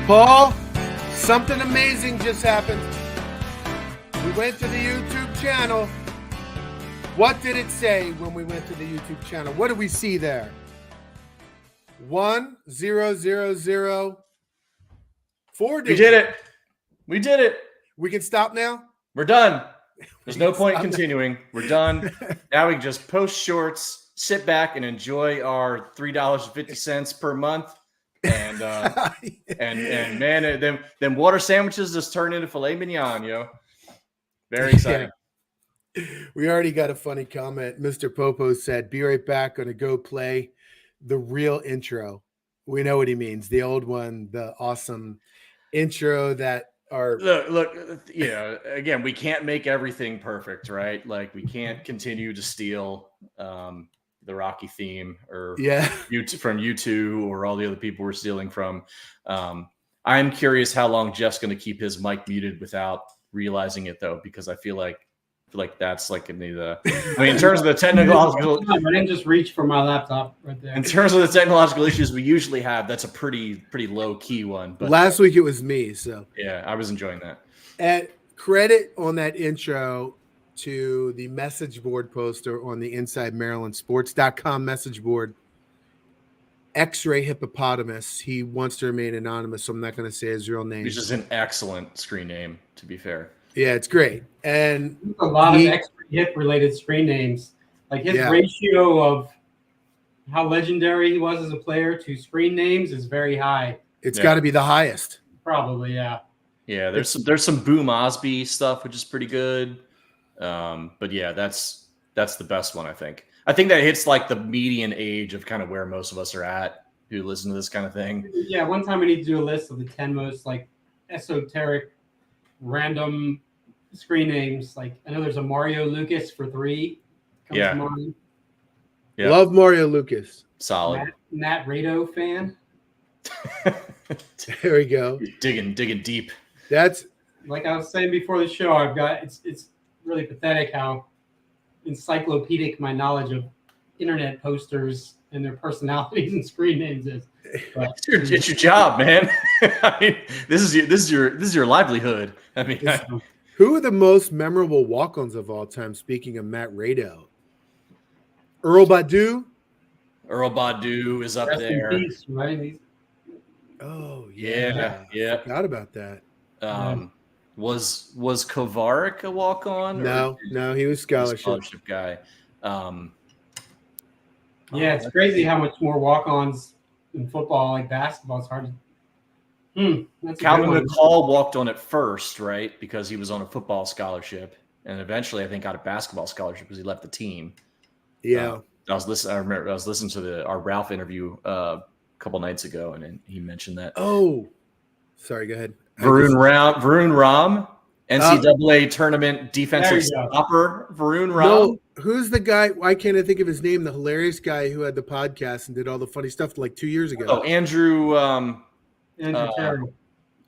Paul, something amazing just happened. We went to the YouTube channel. What did it say when we went to the YouTube channel? What did we see there? 1000. 4 digits. We did it. We did it. We can stop now? We're done. There's no point continuing. We're done. Now we can just post shorts, sit back and enjoy our $3.50 per month. And man, them water sandwiches just turned into filet mignon, yo. Very exciting. Yeah. We already got a funny comment. Mr. Popo said, "Be right back. Gonna go play the real intro." We know what he means. The old one, the awesome intro that are look, you know, again, we can't make everything perfect, right? Like we can't continue to steal the Rocky theme or from U2 or all the other people we're stealing from. I'm curious how long Jeff's going to keep his mic muted without realizing it, though, because I feel like that's like in the. I mean, in terms of the technological, I didn't just reach for my laptop right there. In terms of the technological issues we usually have, that's a pretty low key one. But last week it was me, so yeah, I was enjoying that. And credit on that intro to the message board poster on the InsideMarylandSports.com message board. X-Ray Hippopotamus. He wants to remain anonymous, so I'm not going to say his real name. Which is an excellent screen name, to be fair. Yeah, it's great. And a lot of X-Ray Hip-related screen names. Like his ratio of how legendary he was as a player to screen names is very high. It's got to be the highest. Probably, yeah. Yeah, there's some Boom Osby stuff, which is pretty good. But yeah, that's the best one, I think. I think that hits like the median age of kind of where most of us are at who listen to this kind of thing. Yeah, one time we need to do a list of the 10 most like esoteric, random screen names. Like I know there's a Mario Lucas for 3. Yeah. Love Mario Lucas. Solid. Matt Rado fan. There we go. Digging deep. That's like I was saying before the show. I've got it's really pathetic how encyclopedic my knowledge of internet posters and their personalities and screen names is. But, it's your job, man. I mean, this is your livelihood. I mean, who are the most memorable walk-ons of all time? Speaking of Matt Rado, Earl Badu. Earl Badu is up there. In peace, right? Oh yeah. Forgot about that. Was Kovarik a walk-on? No, he was scholarship guy. It's crazy how much more walk-ons in football, like basketball. It's hard to. Calvin McCall walked on it first, right? Because he was on a football scholarship, and eventually, I think, got a basketball scholarship because he left the team. Yeah, I remember I was listening to our Ralph interview a couple nights ago, and he mentioned that. Oh, sorry. Go ahead. Varun Ram, NCAA tournament defensive stopper. Varun Ram. No, who's the guy? Why can't I think of his name? The hilarious guy who had the podcast and did all the funny stuff like 2 years ago. Oh, Andrew. Andrew Terrell.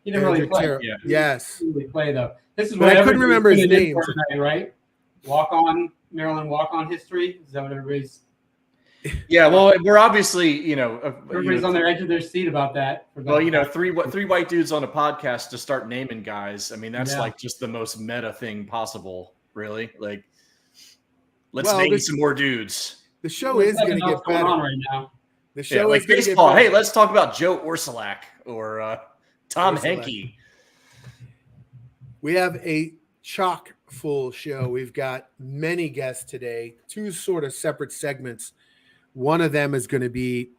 He didn't really play. Yeah. Yes. He didn't really play though. This is what I couldn't remember his name. Right? Maryland walk-on history. Is that what everybody's? Yeah, well, we're obviously, everybody's on the edge of their seat about that. Well, three white dudes on a podcast to start naming guys. I mean, that's like just the most meta thing possible, really. Like, let's name some more dudes. The show is going to get better right now. The show is like baseball. Hey, let's talk about Joe Orsulak or Tom Henke. We have a chock full show. We've got many guests today, 2 sort of separate segments. One of them is going to be,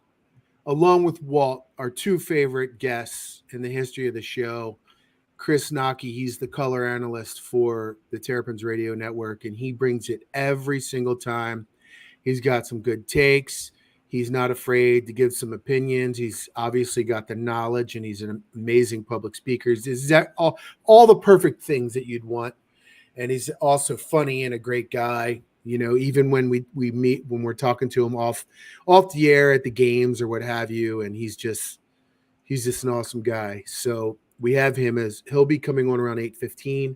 along with Walt, our 2 favorite guests in the history of the show. Chris Knoche, he's the color analyst for the Terrapins Radio Network, and he brings it every single time. He's got some good takes. He's not afraid to give some opinions. He's obviously got the knowledge, and he's an amazing public speaker. He's all the perfect things that you'd want. And he's also funny and a great guy. Even when we meet, when we're talking to him off the air at the games or what have you, and he's just an awesome guy. So we have him he'll be coming on around 8:15.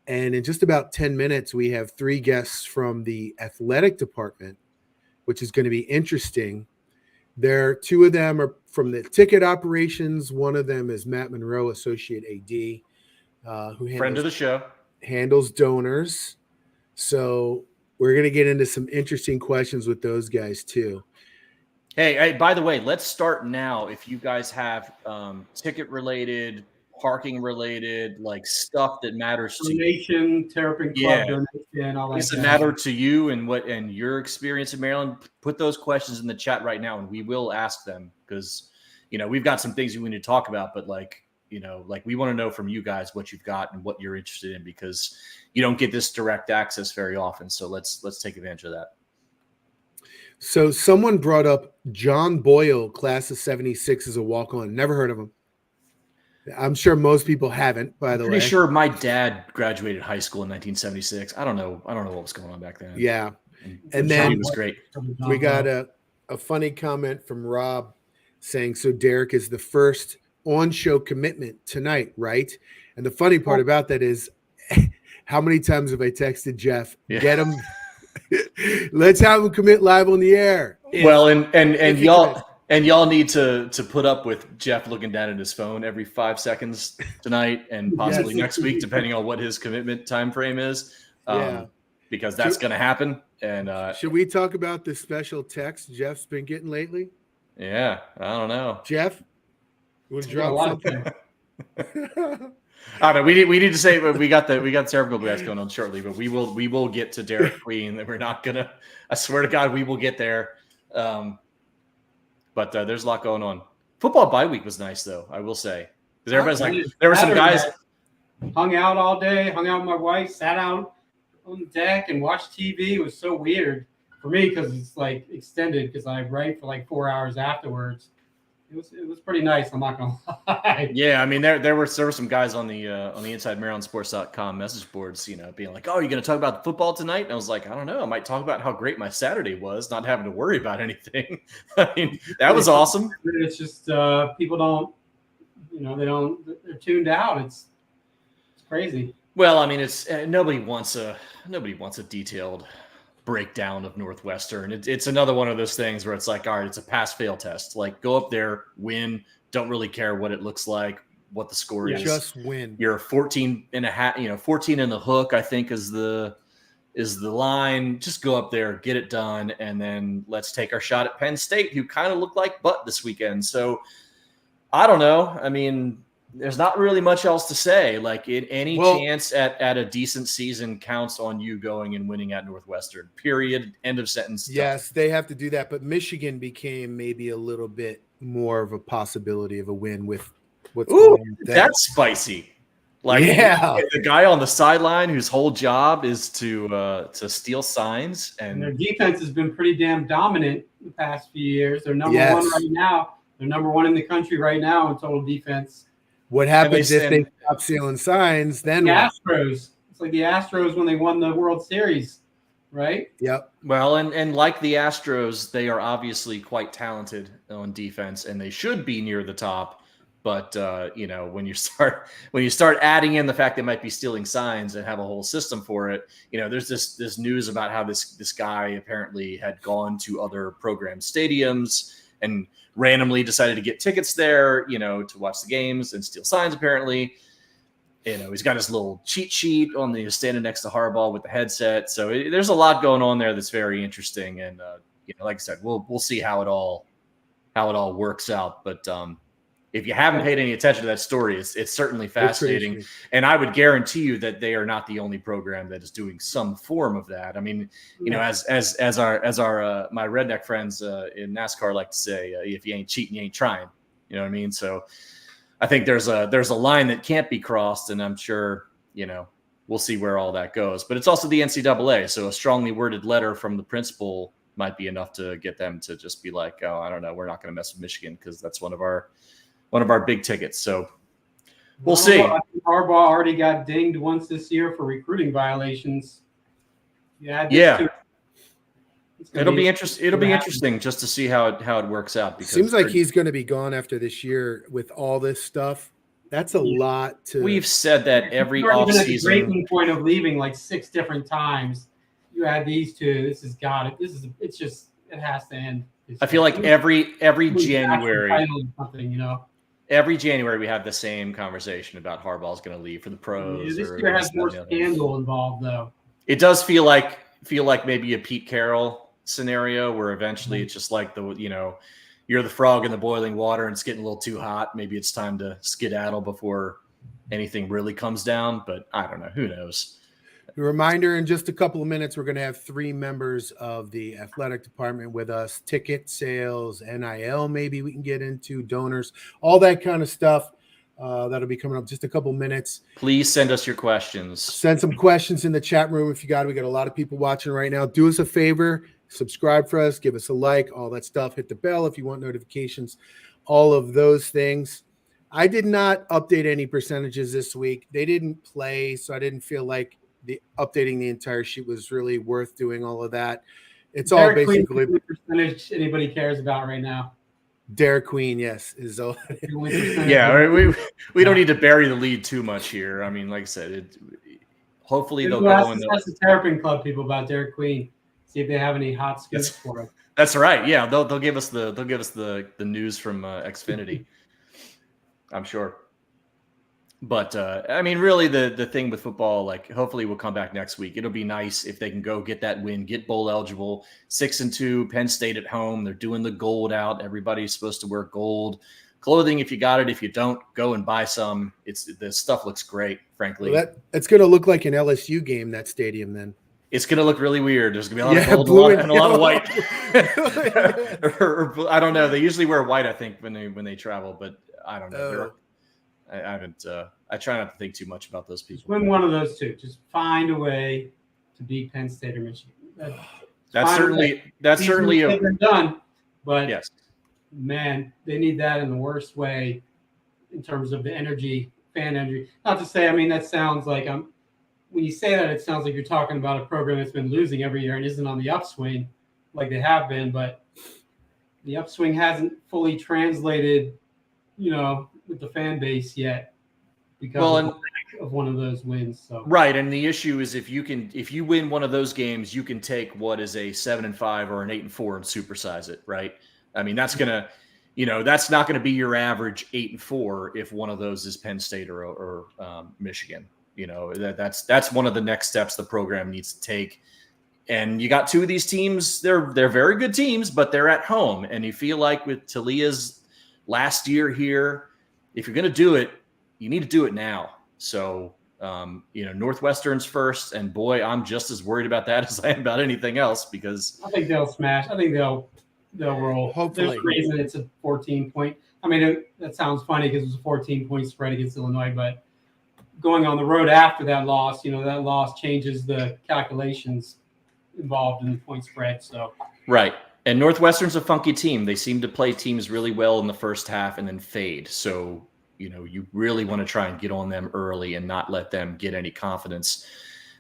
And in just about 10 minutes, we have 3 guests from the athletic department, which is going to be interesting. Two of them are from the ticket operations. One of them is Matt Monroe, associate AD, who friend of the show, handles donors. So we're going to get into some interesting questions with those guys too. Hey, by the way, let's start now. If you guys have ticket related, parking related, like stuff that matters to you, Terrapin Club donation, all that. Does it matter to you and your experience in Maryland? Put those questions in the chat right now, and we will ask them because we've got some things we need to talk about. But we want to know from you guys what you've got and what you're interested in because you don't get this direct access very often. So let's take advantage of that. So someone brought up John Boyle, class of 76, as a walk-on. Never heard of him. I'm sure most people haven't, by the way. Pretty sure my dad graduated high school in 1976. I don't know what was going on back then. Yeah. And then then was great. We got a funny comment from Rob saying, so Derek is the first on-show commitment tonight, right? And the funny part about that is how many times have I texted Jeff, get him – let's have him commit live on the air. Well, and y'all need to put up with Jeff looking down at his phone every 5 seconds tonight and possibly next week, depending on what his commitment time frame is. Because that's going to happen. And should we talk about the special text Jeff's been getting lately? Yeah, I don't know. Jeff, you want to drop something? I don't know. We need to say we got several guys going on shortly, but we will get to Derek Queen. That we're not gonna. I swear to God, we will get there. But there's a lot going on. Football bye week was nice, though. I will say because everybody's like, there were some guys hung out all day, hung out with my wife, sat out on the deck and watched TV. It was so weird for me because it's like extended because I write for like 4 hours afterwards. It was pretty nice. I'm not gonna lie. Yeah, I mean there were some guys on the Inside MarylandSports.com message boards, being like, "Oh, you're gonna talk about football tonight?" And I was like, "I don't know. I might talk about how great my Saturday was, not having to worry about anything." I mean, that was awesome. It's just people don't, they're tuned out. It's crazy. Well, I mean, it's nobody wants a detailed breakdown of Northwestern. It's another one of those things where it's like, all right, it's a pass-fail test. Like, go up there, win. Don't really care what it looks like, what the score is. Just win. You're 14 and a half, 14 in the hook, I think is the line. Just go up there, get it done, and then let's take our shot at Penn State, who kind of looked like butt this weekend. So I don't know. I mean, there's not really much else to say. Like, any chance at a decent season counts on you going and winning at Northwestern. Period. End of sentence. Yes, they have to do that. But Michigan became maybe a little bit more of a possibility of a win with what's going on with that. That's spicy. Like, the guy on the sideline whose whole job is to steal signs, and their defense has been pretty damn dominant the past few years. They're number one right now. They're number one in the country right now in total defense. What happens if they stop stealing signs? Then the Astros. It's like the Astros when they won the World Series, right? Yep. Well, and like the Astros, they are obviously quite talented on defense, and they should be near the top. But when you start adding in the fact they might be stealing signs and have a whole system for it, there's this news about how this guy apparently had gone to other program stadiums and randomly decided to get tickets there, to watch the games and steal signs. Apparently, he's got his little cheat sheet on the standing next to Harbaugh with the headset. So there's a lot going on there that's very interesting. And like I said, we'll see how it all works out. But if you haven't paid any attention to that story, it's certainly fascinating. And I would guarantee you that they are not the only program that is doing some form of that. I mean, as our my redneck friends in NASCAR like to say, if you ain't cheating, you ain't trying. You know what I mean? So I think there's a line that can't be crossed, and I'm sure we'll see where all that goes. But it's also the NCAA, so a strongly worded letter from the principal might be enough to get them to just be like, oh, I don't know, we're not going to mess with Michigan because that's one of our big tickets. So we'll see. Harbaugh already got dinged once this year for recruiting violations. Yeah. It'll be interesting. It'll be interesting just to see how it works out. Because seems like he's going to be gone after this year with all this stuff. That's a lot to. We've said that every offseason. The breaking point of leaving like 6 different times. You add these two. This has got it. It has to end. I feel like every January, something, you know. Every January we have the same conversation about Harbaugh's going to leave for the pros. This year has more scandal involved, though. It does feel like maybe a Pete Carroll scenario where eventually it's just like you're the frog in the boiling water and it's getting a little too hot. Maybe it's time to skedaddle before anything really comes down. But I don't know. Who knows? A reminder, in just a couple of minutes, we're going to have 3 members of the athletic department with us. Ticket sales, NIL, maybe we can get into, donors, all that kind of stuff. That'll be coming up just a couple minutes. Please send us your questions. Send some questions in the chat room if you got it. We got a lot of people watching right now. Do us a favor, subscribe for us, give us a like, all that stuff. Hit the bell if you want notifications, all of those things. I did not update any percentages this week. They didn't play, so I didn't feel like updating the entire sheet was really worth doing all of that. It's all basically percentage anybody cares about right now. Derek Queen, yes, is all. Yeah, we don't need to bury the lead too much here. I mean, like I said, hopefully they'll go. Ask the Terrapin Club people about Derek Queen. See if they have any hot scoops for him. That's right. Yeah, they'll give us the news from Xfinity. I'm sure. But I mean, really, the thing with football, like, hopefully we'll come back next week. It'll be nice if they can go get that win, get bowl eligible. 6-2, Penn State at home. They're doing the gold out. Everybody's supposed to wear gold clothing. If you got it, if you don't, go and buy some. The stuff looks great, frankly. Well, it's going to look like an LSU game, that stadium. Then it's going to look really weird. There's going to be a lot of gold and a lot of white. or I don't know. They usually wear white, I think, when they travel, but I don't know. I haven't. I try not to think too much about those people. Just win one of those two. Just find a way to beat Penn State or Michigan. That's certainly done. But yes, man, they need that in the worst way in terms of the energy, fan energy. Not to say, I mean, that sounds like when you say that, it sounds like you're talking about a program that's been losing every year and isn't on the upswing like they have been. But the upswing hasn't fully translated, with the fan base yet because of one of those wins. So right, and the issue is if you win one of those games, you can take what is a 7-5 or an 8-4 and supersize it, right? I mean, that's gonna, that's not going to be your average 8-4 if one of those is Penn State or Michigan. That's one of the next steps the program needs to take. And you got 2 of these teams; they're very good teams, but they're at home, and you feel like with Talia's last year here, if you're going to do it, you need to do it now. So, Northwestern's first, and boy, I'm just as worried about that as I am about anything else because I think they'll smash. I think they'll roll. Hopefully. There's a reason it's a 14-point. I mean, that sounds funny because it was a 14-point spread against Illinois, but going on the road after that loss, that loss changes the calculations involved in the point spread. So right. And Northwestern's a funky team. They seem to play teams really well in the first half and then fade. So, you really want to try and get on them early and not let them get any confidence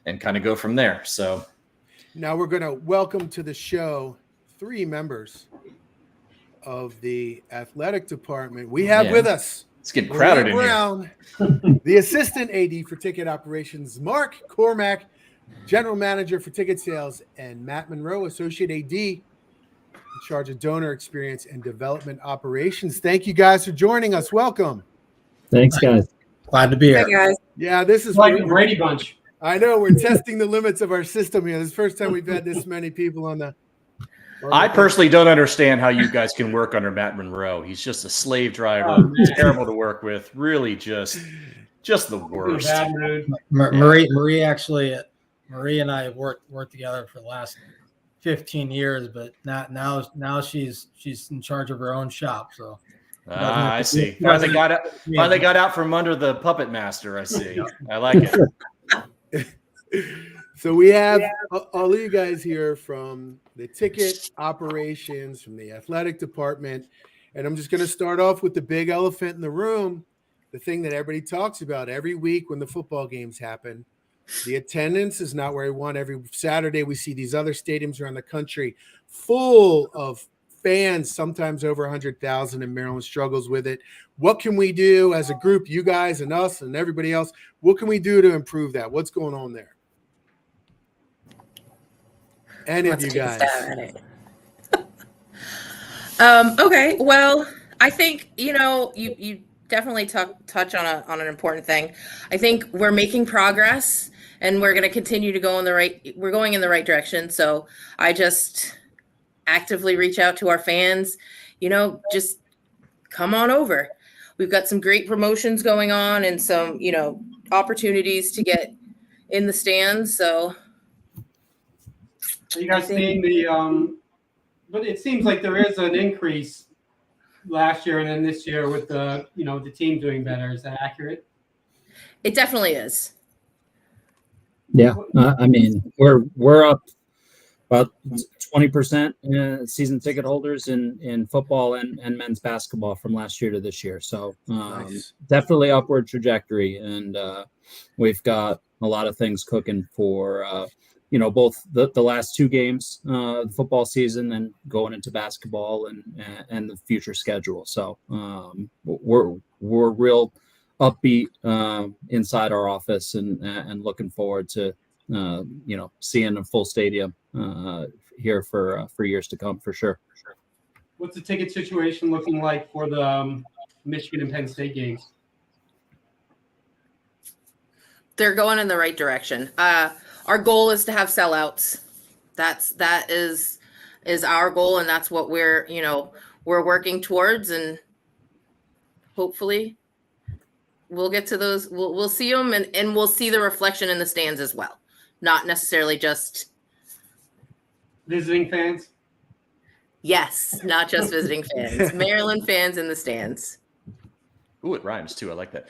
and kind of go from there. So now we're going to welcome to the show 3 members of the athletic department. We have with us. It's getting crowded in here. The assistant AD for ticket operations, Mark Cormack, general manager for ticket sales, and Matt Monroe, associate AD in charge of donor experience and development operations. Thank you guys for joining us. Welcome. Thanks, guys. Glad to be here. Hi, guys. Yeah, this is like the Brady Bunch. I know we're testing the limits of our system here. This is the first time we've had this many people on the. I personally don't understand how you guys can work under Matt Monroe. He's just a slave driver. Terrible to work with. Really, just the worst. Marie and I have worked together for the last 15 years, but now she's in charge of her own shop. So I see. Finally got out from under the puppet master. I see. I like it. So we have all of you guys here from the ticket operations, from the athletic department, and I'm just going to start off with the big elephant in the room, the thing that everybody talks about every week when the football games happen. The attendance is not where I want. Every Saturday we see these other stadiums around the country full of fans, sometimes over 100,000, and Maryland struggles with it. What can we do as a group, you guys and us and everybody else? What can we do to improve that? What's going on there? Any of you guys? Okay. Well, I think, you definitely touch on an important thing. I think we're making progress and we're going to continue to go we're going in the right direction. So I just actively reach out to our fans, just come on over. We've got some great promotions going on and some, opportunities to get in the stands. So are you guys seeing but it seems like there is an increase last year and then this year with the team doing better. Is that accurate? It definitely is. Yeah, I mean we're up about 20% season ticket holders in football and men's basketball from last year to this year. So Nice. Definitely upward trajectory, and we've got a lot of things cooking for both the last two games, the football season, and going into basketball and the future schedule. So we're real upbeat inside our office and looking forward to seeing a full stadium here for years to come, for sure. What's the ticket situation looking like for the Michigan and Penn State games? They're going in the right direction. Our goal is to have sellouts. That is our goal, and that's what we're working towards, and hopefully we'll get to those. We'll see them, and we'll see the reflection in the stands as well. Not necessarily just visiting fans. Yes, not just visiting fans. Maryland fans in the stands. Ooh, it rhymes too. I like that.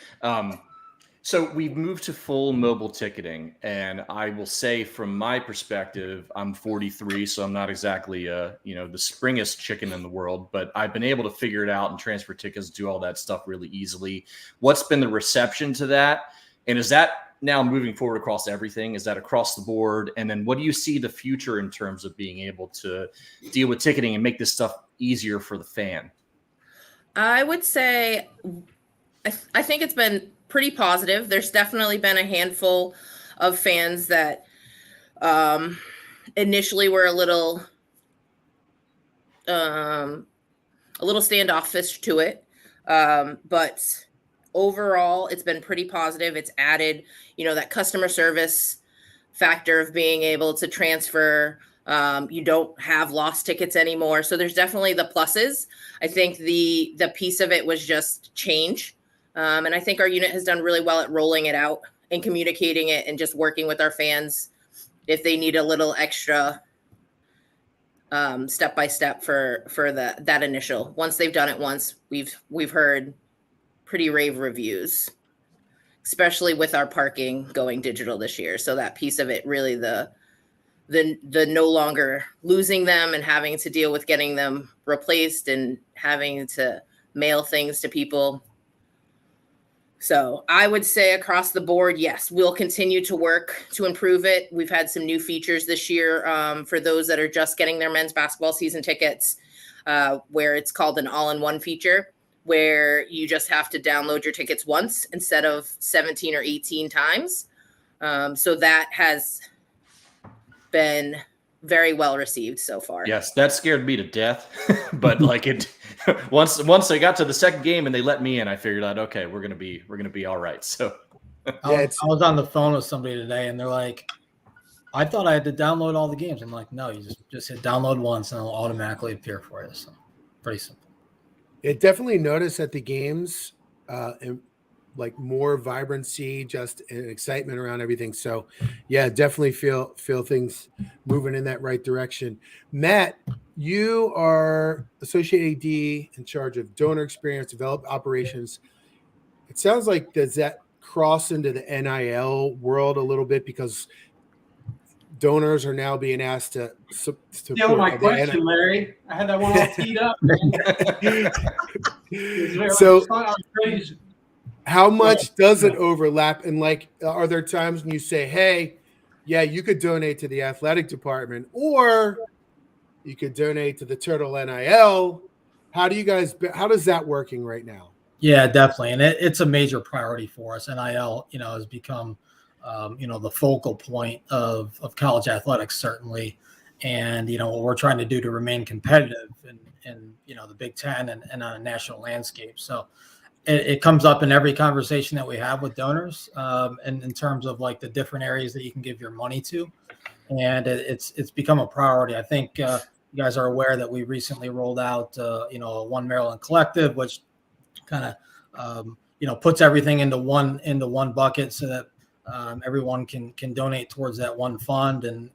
So we've moved to full mobile ticketing, and I will say from my perspective, I'm 43, so I'm not exactly the springest chicken in the world, but I've been able to figure it out and transfer tickets, do all that stuff really easily. What's been the reception to that? And is that now moving forward across everything? Is that across the board? And then what do you see the future in terms of being able to deal with ticketing and make this stuff easier for the fan? I would say I think it's been pretty positive. There's definitely been a handful of fans that initially were a little standoffish to it, but overall it's been pretty positive. It's added that customer service factor of being able to transfer. You don't have lost tickets anymore, so there's definitely the pluses. I think the piece of it was just change. And I think our unit has done really well at rolling it out and communicating it and just working with our fans if they need a little extra step by step for that initial. Once they've done it once, we've heard pretty rave reviews, especially with our parking going digital this year. So that piece of it, really the no longer losing them and having to deal with getting them replaced and having to mail things to people. So I would say across the board, yes, we'll continue to work to improve it. We've had some new features this year for those that are just getting their men's basketball season tickets, where it's called an all-in-one feature, where you just have to download your tickets once instead of 17 or 18 times. So that has been very well received so far. Yes, that scared me to death. But once I got to the second game and they let me in, I figured out, okay, we're gonna be all right. So I was on the phone with somebody today, and they're like, "I thought I had to download all the games." I'm like, "No, you just hit download once, and it'll automatically appear for you." So pretty simple. It definitely noticed at the games, more vibrancy, just an excitement around everything. So, yeah, definitely feel things moving in that right direction. Matt, you are associate AD in charge of donor experience, develop operations. It sounds like, does that cross into the NIL world a little bit, because donors are now being asked to steal my question, Larry? I had that one all teed up. So how much does it overlap? And are there times when you say, hey, yeah, you could donate to the athletic department, or you could donate to the Turtle NIL? How does that working right now? Yeah, definitely. And it's a major priority for us. NIL, has become, the focal point of college athletics, certainly. and what we're trying to do to remain competitive in the Big Ten and on a national landscape. So it comes up in every conversation that we have with donors, and in terms of like the different areas that you can give your money to, and it's become a priority. I think you guys are aware that we recently rolled out a One Maryland Collective, which kind of puts everything into one bucket so that everyone can donate towards that one fund, and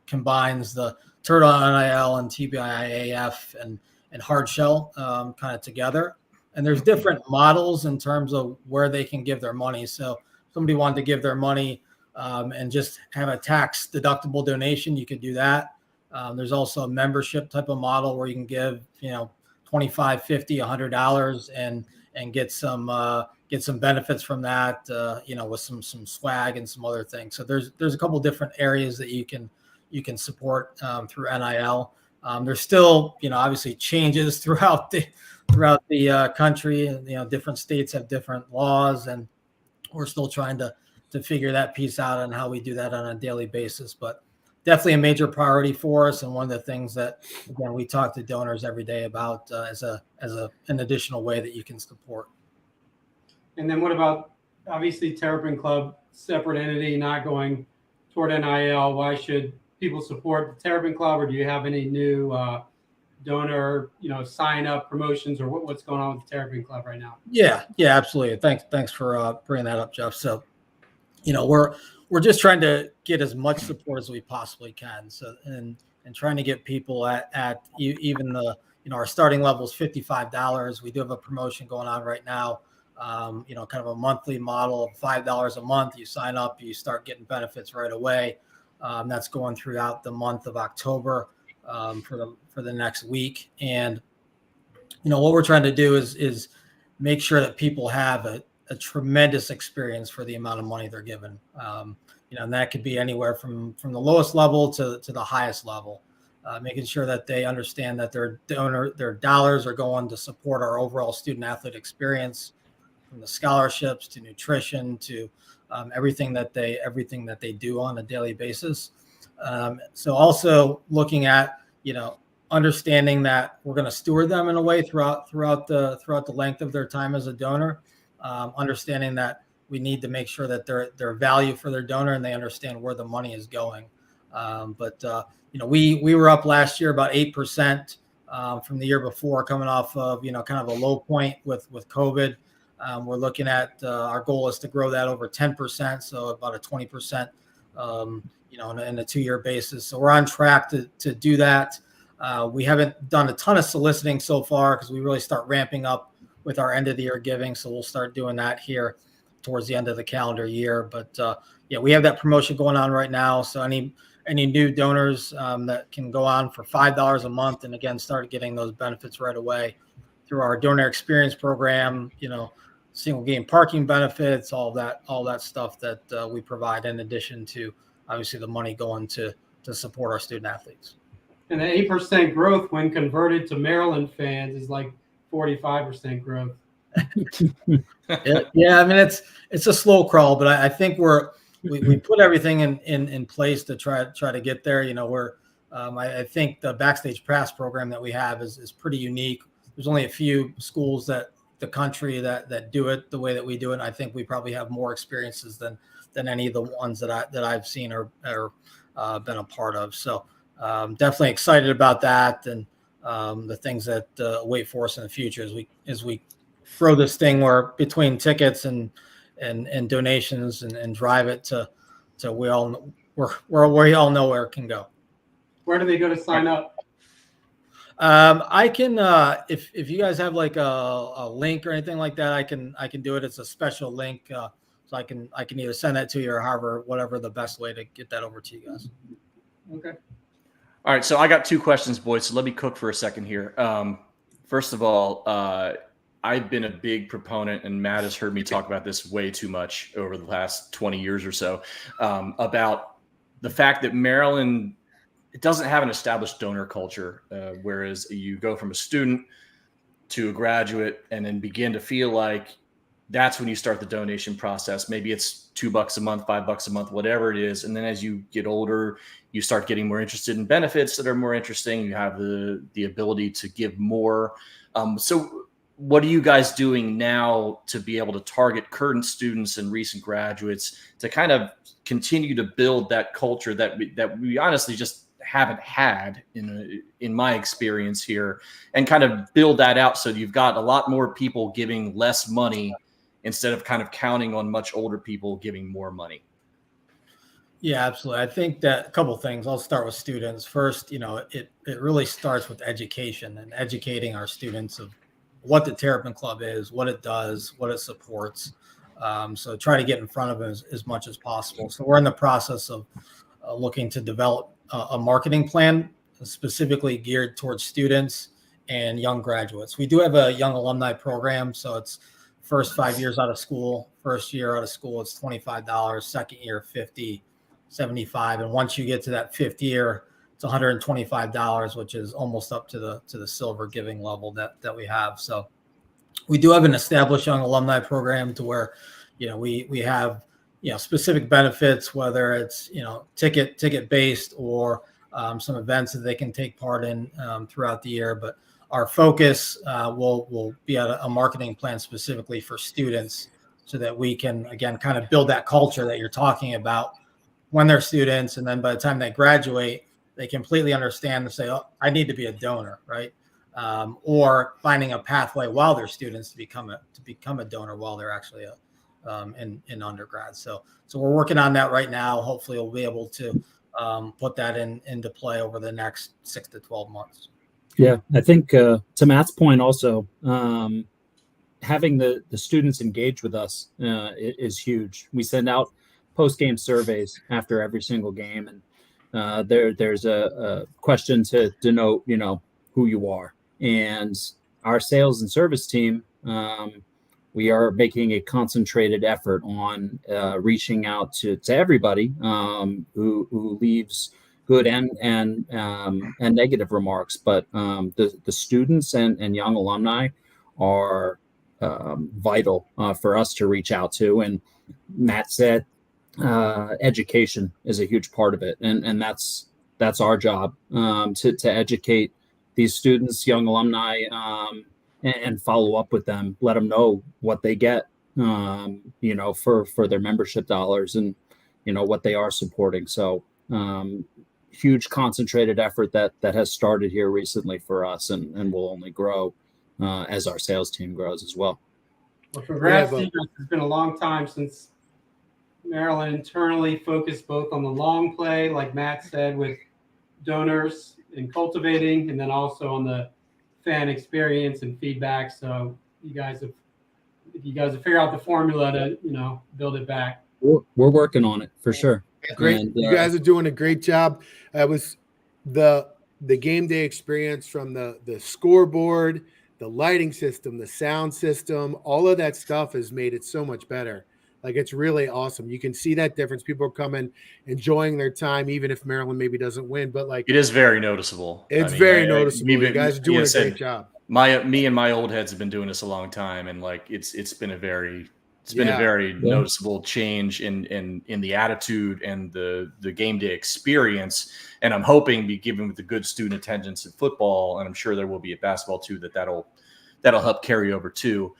combines the Turtle NIL and TBIAF and hard shell kind of together. And there's different models in terms of where they can give their money. So if somebody wanted to give their money and just have a tax deductible donation, you could do that. There's also a membership type of model where you can give $25, $50, $100 and get some benefits from that, with some swag and some other things. So there's a couple different areas that you can support through NIL. There's still, obviously changes throughout the country. Different states have different laws, and we're still trying to figure that piece out and how we do that on a daily basis. But definitely a major priority for us, and one of the things that, again, we talk to donors every day about as an additional way that you can support. And then what about, obviously, Terrapin Club, separate entity, not going toward NIL? Why should people support the Terrapin Club, or do you have any new donor, sign up promotions, or what's going on with the Terrapin Club right now? Yeah, absolutely. Thanks for bringing that up, Jeff. So, we're just trying to get as much support as we possibly can. So, and trying to get people at even the, our starting level is $55. We do have a promotion going on right now. Kind of a monthly model of $5 a month. You sign up, you start getting benefits right away. That's going throughout the month of October for the next week. And what we're trying to do is make sure that people have a tremendous experience for the amount of money they're given. And that could be anywhere from the lowest level to the highest level. Making sure that they understand that their dollars are going to support our overall student athlete experience, from the scholarships to nutrition to everything that they do on a daily basis. So also looking at, understanding that we're going to steward them in a way throughout the length of their time as a donor, understanding that we need to make sure that they're value for their donor and they understand where the money is going. We were up last year about 8% from the year before, coming off of, kind of a low point with COVID. We're looking at our goal is to grow that over 10%, so about a 20%, in a 2-year basis. So we're on track to do that. We haven't done a ton of soliciting so far because we really start ramping up with our end of the year giving. So we'll start doing that here towards the end of the calendar year. But we have that promotion going on right now. So any new donors that can go on for $5 a month, and again, start getting those benefits right away through our donor experience program, single game parking benefits, all that stuff that we provide, in addition to obviously the money going to support our student athletes. And the 8% growth when converted to Maryland fans is like 45% growth. Yeah, I mean, it's a slow crawl, but I think we put everything in place to try to get there. I think the backstage pass program that we have is pretty unique. There's only a few schools that the country that do it the way that we do it. And I think we probably have more experiences than any of the ones that I've seen or been a part of. So definitely excited about that, and the things that wait for us in the future as we throw this thing where between tickets and donations and drive it to we all know where it can go. Where do they go to sign up? I can if you guys have like a link or anything like that, I can do it. It's a special link, so I can either send that to you or whatever the best way to get that over to you guys. Okay. All right, so I got 2 questions, boys. So let me cook for a second here. First of all, I've been a big proponent, and Matt has heard me talk about this way too much over the last 20 years or so, about the fact that Maryland, it doesn't have an established donor culture, whereas you go from a student to a graduate and then begin to feel like that's when you start the donation process. Maybe it's $2 a month, $5 a month, whatever it is. And then as you get older, you start getting more interested in benefits that are more interesting. You have the ability to give more. So what are you guys doing now to be able to target current students and recent graduates to kind of continue to build that culture that we honestly just haven't had in my experience here, and kind of build that out so you've got a lot more people giving less money instead of kind of counting on much older people giving more money? Yeah, absolutely. I think that a couple of things. I'll start with students first. It really starts with education and educating our students of what the Terrapin Club is, what it does, what it supports. So try to get in front of it as much as possible. So we're in the process of looking to develop a marketing plan specifically geared towards students and young graduates. We do have a young alumni program. So it's first 5 years out of school. First year out of school, it's $25. Second year, $50, $75. And once you get to that fifth year, it's $125, which is almost up to the silver giving level that we have. So we do have an established young alumni program to where, we have, specific benefits, whether it's, ticket based or some events that they can take part in throughout the year. But our focus will be at a marketing plan specifically for students so that we can, again, kind of build that culture that you're talking about when they're students. And then by the time they graduate, they completely understand and say, oh, I need to be a donor, right? Or finding a pathway while they're students to become a donor while they're actually in undergrad. So we're working on that right now. Hopefully we'll be able to put that into play over the next 6 to 12 months. Yeah, I think to Matt's point also, having the students engage with us is huge. We send out post-game surveys after every single game, and there's a question to denote, who you are. And our sales and service team, we are making a concentrated effort on reaching out to everybody who leaves good and negative remarks. But the students and young alumni are vital for us to reach out to. And Matt said, education is a huge part of it, and that's our job, to educate these students, young alumni, and follow up with them, let them know what they get, for their membership dollars, and what they are supporting. So huge concentrated effort that has started here recently for us, and will only grow as our sales team grows as well. Well, congrats to you guys. It's been a long time since Maryland internally focused both on the long play, like Matt said, with donors and cultivating, and then also on the fan experience and feedback. So you guys have figured out the formula to build it back. We're working on it for sure. Great, and, you guys are doing a great job. It was the game day experience, from the scoreboard, the lighting system, the sound system, all of that stuff has made it so much better. Like, it's really awesome. You can see that difference. People are coming, enjoying their time, even if Maryland maybe doesn't win. But it is very noticeable. It's very noticeable. You guys are doing a great job. Me and my old heads have been doing this a long time, and it's been a very noticeable change in the attitude and the game day experience. And I'm hoping, given with the good student attendance at football, and I'm sure there will be at basketball too, that'll help carry over too.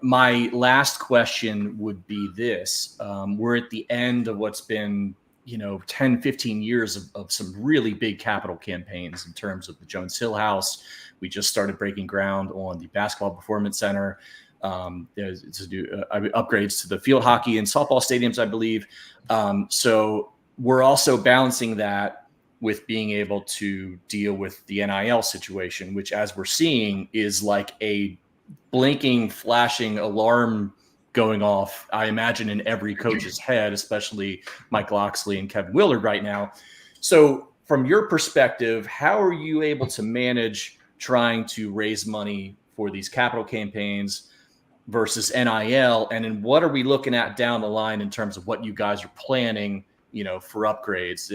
My last question would be this. We're at the end of what's been, 10, 15 years of some really big capital campaigns in terms of the Jones Hill House. We just started breaking ground on the Basketball Performance Center. There's to do upgrades to the field hockey and softball stadiums, I believe. So we're also balancing that with being able to deal with the NIL situation, which, as we're seeing, is like a blinking, flashing alarm going off, I imagine, in every coach's head, especially Mike Loxley and Kevin Willard right now. So from your perspective, how are you able to manage trying to raise money for these capital campaigns versus NIL? And then what are we looking at down the line in terms of what you guys are planning, for upgrades?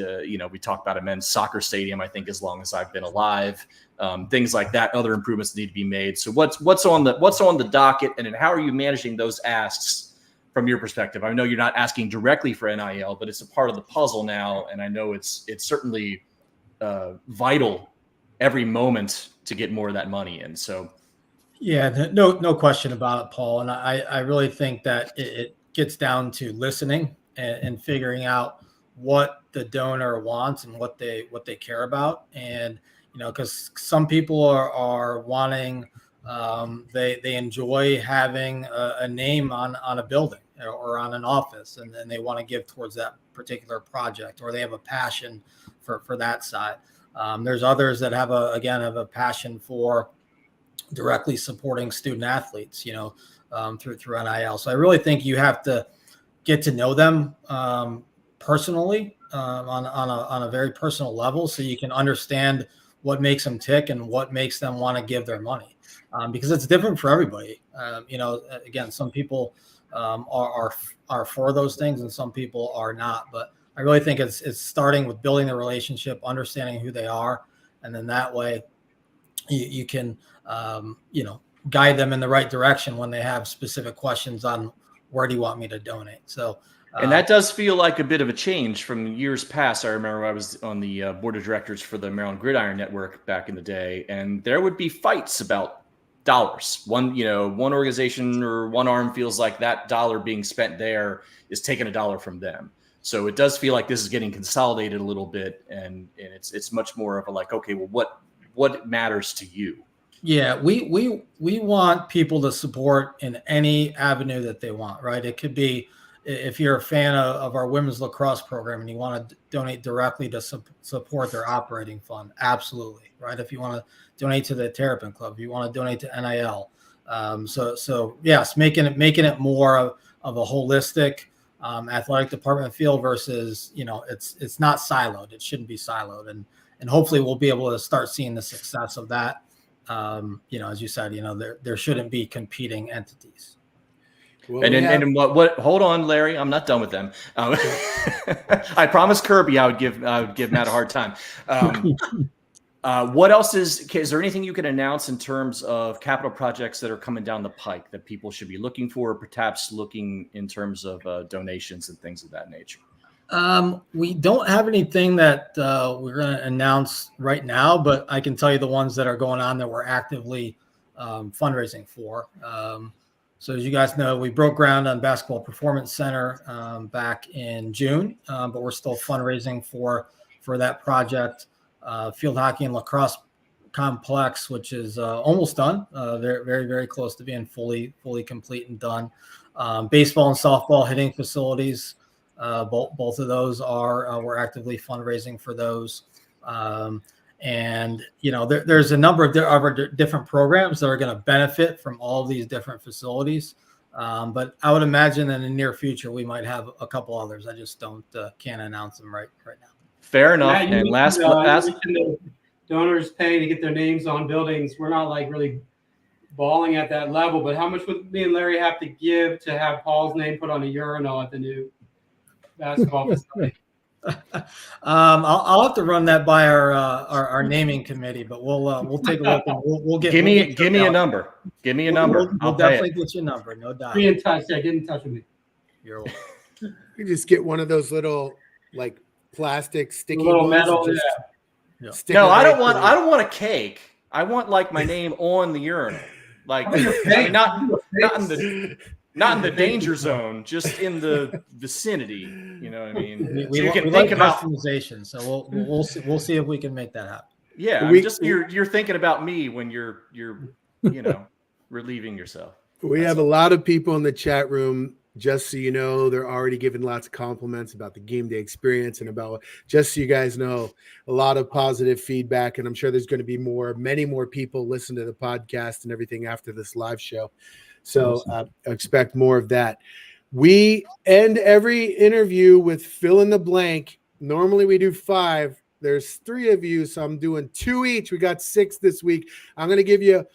We talked about a men's soccer stadium, I think, as long as I've been alive. things like that, other improvements need to be made. So what's on the docket, and then how are you managing those asks from your perspective? I know you're not asking directly for NIL, but it's a part of the puzzle now, and I know it's certainly vital every moment to get more of that money in. So yeah, no question about it, Paul. And I really think that it gets down to listening and figuring out what the donor wants and what they care about. And because some people are wanting, they enjoy having a name on a building or on an office, and then they want to give towards that particular project, or they have a passion for that side. There's others that have a passion for directly supporting student athletes, through NIL. So I really think you have to get to know them personally on a very personal level, so you can understand what makes them tick and what makes them want to give their money, because it's different for everybody. Again, some people are for those things and some people are not. But I really think it's starting with building the relationship, understanding who they are, and then that way you can guide them in the right direction when they have specific questions on where do you want me to donate. So. And that does feel like a bit of a change from years past. I remember I was on the board of directors for the Maryland Gridiron Network back in the day, and there would be fights about dollars. One organization or one arm feels like that dollar being spent there is taking a dollar from them. So it does feel like this is getting consolidated a little bit, and it's much more of a like, okay, well, what matters to you? Yeah, we want people to support in any avenue that they want, right? It could be, if you're a fan of our women's lacrosse program and you want to donate directly to support their operating fund, absolutely, right? If you want to donate to the Terrapin Club, if you want to donate to NIL, so yes, making it more of a holistic athletic department feel versus it's not siloed. It shouldn't be siloed, and hopefully we'll be able to start seeing the success of that. As you said, there shouldn't be competing entities. Well, and what? Hold on, Larry. I'm not done with them. I promised Kirby I would give Matt a hard time. What else is there anything you can announce in terms of capital projects that are coming down the pike that people should be looking for, or perhaps looking in terms of donations and things of that nature? We don't have anything that we're going to announce right now, but I can tell you the ones that are going on that we're actively fundraising for. So as you guys know, we broke ground on Basketball Performance Center back in June, but we're still fundraising for that project. Field hockey and lacrosse complex, which is almost done. Very, very, very close to being fully complete and done. Baseball and softball hitting facilities. Both of those are we're actively fundraising for those. And there's a number of different programs that are going to benefit from all of these different facilities. But I would imagine in the near future we might have a couple others. I just can't announce them right now. Fair enough. And last donors pay to get their names on buildings. We're not like really balling at that level, but how much would me and Larry have to give to have Paul's name put on a urinal at the new basketball facility? I'll have to run that by our naming committee, but we'll take a look and we'll get. Give me a number. Give me a number. I'll definitely get you a number. No doubt. Be in touch. Yeah, get in touch with me. You're welcome. You just get one of those little like plastic sticky little metal. Yeah. No, I don't want a cake. I want like my name on the urinal, like not in the danger zone, just in the vicinity. You know what I mean? We can think about customization, so we'll see if we can make that happen. Yeah, you're thinking about me when you're relieving yourself. We have a lot of people in the chat room. Just so you know, they're already giving lots of compliments about the game day experience and about, just so you guys know, a lot of positive feedback. And I'm sure there's going to be many more people listen to the podcast and everything after this live show. So expect more of that. We end every interview with fill in the blank. Normally we do 5. There's 3 of you, so I'm doing 2 each. We got 6 this week. I'm going to give you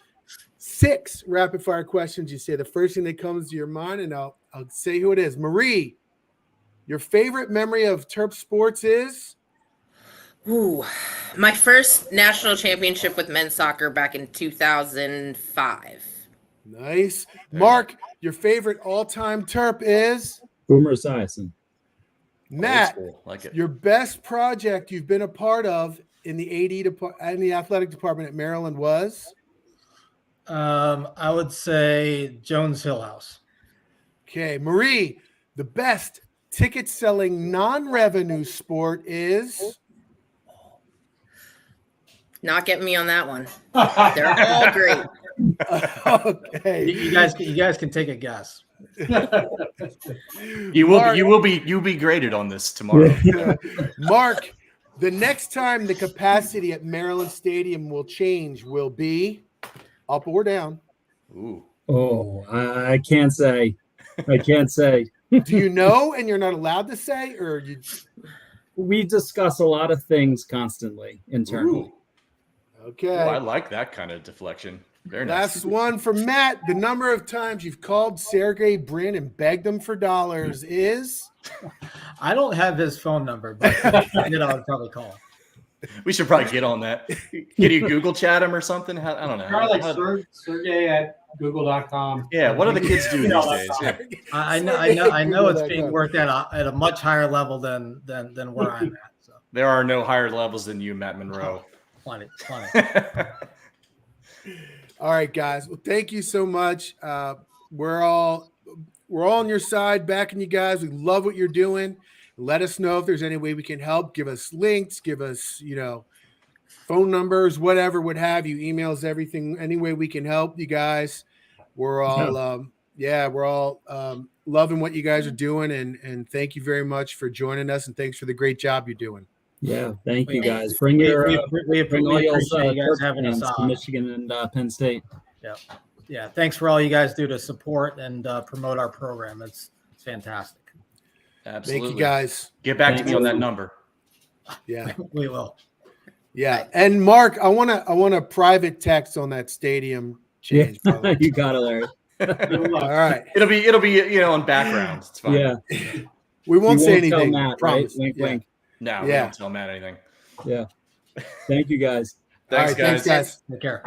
6 rapid fire questions. You say the first thing that comes to your mind, and I'll say who it is. Marie, your favorite memory of Terp sports is? Ooh, my first national championship with men's soccer back in 2005. Nice. Mark, your favorite all-time Terp is? Boomer Esiason. Matt, like it. Your best project you've been a part of in the athletic department at Maryland was? I would say Jones Hill House. Okay, Marie, the best ticket-selling non-revenue sport is? Not getting me on that one. They're all great. Okay. You guys can take a guess. You'll be graded on this tomorrow. Mark, the next time the capacity at Maryland Stadium will change will be up or down? Ooh. Oh, I can't say. Do you know and you're not allowed to say, or you? We discuss a lot of things constantly internally. Ooh. Okay. Ooh, I like that kind of deflection. Very nice. Last one for Matt. The number of times you've called Sergey Brin and begged him for dollars is? I don't have his phone number, but I would probably call. We should probably get on that. Can you Google chat him or something? I don't know. Probably like Sergey at google.com. Yeah, what do the kids do these days? Yeah. I know it's being worked at a much higher level than where I'm at. So There are no higher levels than you, Matt Monroe. plenty. All right, guys. Well, thank you so much. We're all on your side, backing you guys. We love what you're doing. Let us know if there's any way we can help. Give us links, give us, phone numbers, whatever, what have you, emails, everything, any way we can help you guys. We're all, we're all loving what you guys are doing. And thank you very much for joining us. And thanks for the great job you're doing. Yeah, thank you guys. We Bring all your appreciate you guys having us to on. Michigan and Penn State. Yeah. Thanks for all you guys do to support and promote our program. It's fantastic. Absolutely. Thank you, guys. Get back to me on that number. Yeah, We will. yeah. And Mark, I want a private text on that stadium change. Yeah, you got it, Larry. All right. It'll be on background. It's fine. Yeah. We won't say tell anything. Matt, right? Promise. Wink, Yeah. wink. No, we don't tell Matt anything. Yeah. Thank you, guys. Thanks, All right, guys. Thanks, guys. Take care.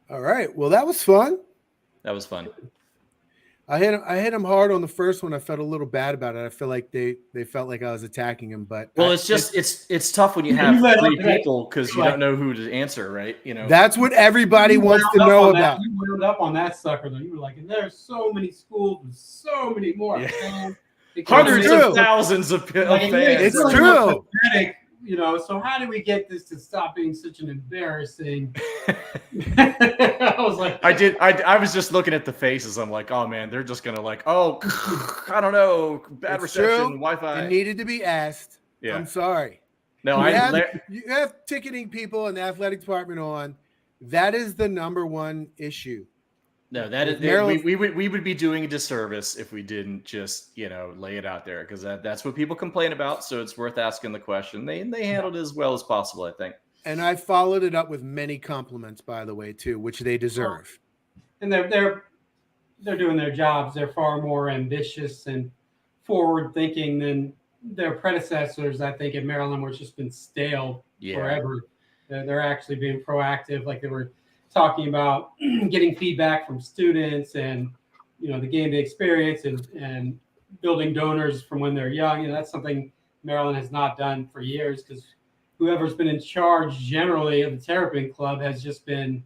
All right. Well, that was fun. That was fun. I hit him hard on the first one. I felt a little bad about it. I feel like they felt like I was attacking him, but it's tough when you have three people because you don't know who to answer, right? That's what everybody wants to know about. You wound up on that sucker though. You were like, and there's so many schools with so many more fans. Hundreds of thousands of fans. It's true. Pathetic, so how do we get this to stop being such an embarrassing? I was like, I was just looking at the faces. I'm like, oh man, they're just gonna I don't know, bad reception, Wi-Fi. It needed to be asked. Yeah. I'm sorry. No, you have ticketing people in the athletic department on. That is the number one issue. No, that is we would be doing a disservice if we didn't just lay it out there because that's what people complain about. So it's worth asking the question. They handled it as well as possible, I think. And I followed it up with many compliments, by the way, too, which they deserve. And they're doing their jobs. They're far more ambitious and forward thinking than their predecessors. I think in Maryland, where it's just been stale forever. They're actually being proactive, like they were talking about getting feedback from students and the game day experience and building donors from when they're young. That's something Maryland has not done for years because whoever's been in charge generally of the Terrapin Club has just been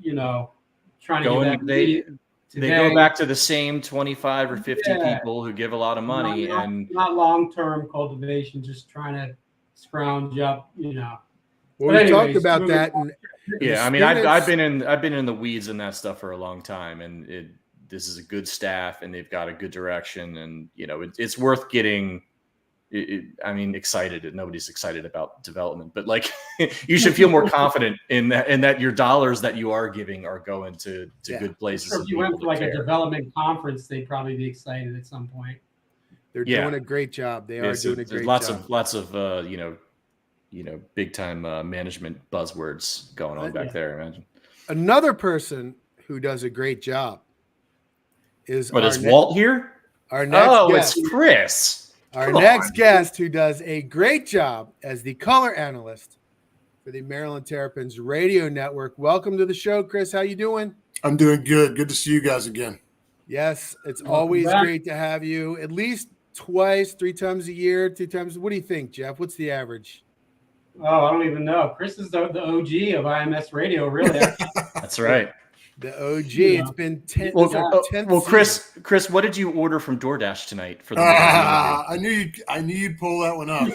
trying to get that. They go back to the same 25 or 50 people who give a lot of money not long-term cultivation, just trying to scrounge up, Well, we talked about that. I mean, I've been in the weeds in that stuff for a long time, and this is a good staff, and they've got a good direction, and it's worth getting. Excited. Nobody's excited about development, but you should feel more confident in that your dollars that you are giving are going to good places. Sure, if you went to a development conference, they'd probably be excited at some point. They're doing a great job. They are doing a great job. Lots of big time management buzzwords going on back there. I imagine another person who does a great job is Walt here? Our next guest. It's Chris. Our next guest who does a great job as the color analyst for the Maryland Terrapins Radio Network. Welcome to the show, Chris. How you doing? I'm doing good. Good to see you guys again. Yes, it's always great to have you. At least twice, 3 times a year, 2 times. What do you think, Jeff? What's the average? Oh, I don't even know. Chris is the OG of IMS Radio, really. That's right. The OG. Yeah. It's been 10. Well, Chris, what did you order from DoorDash tonight for the? I knew you'd pull that one up.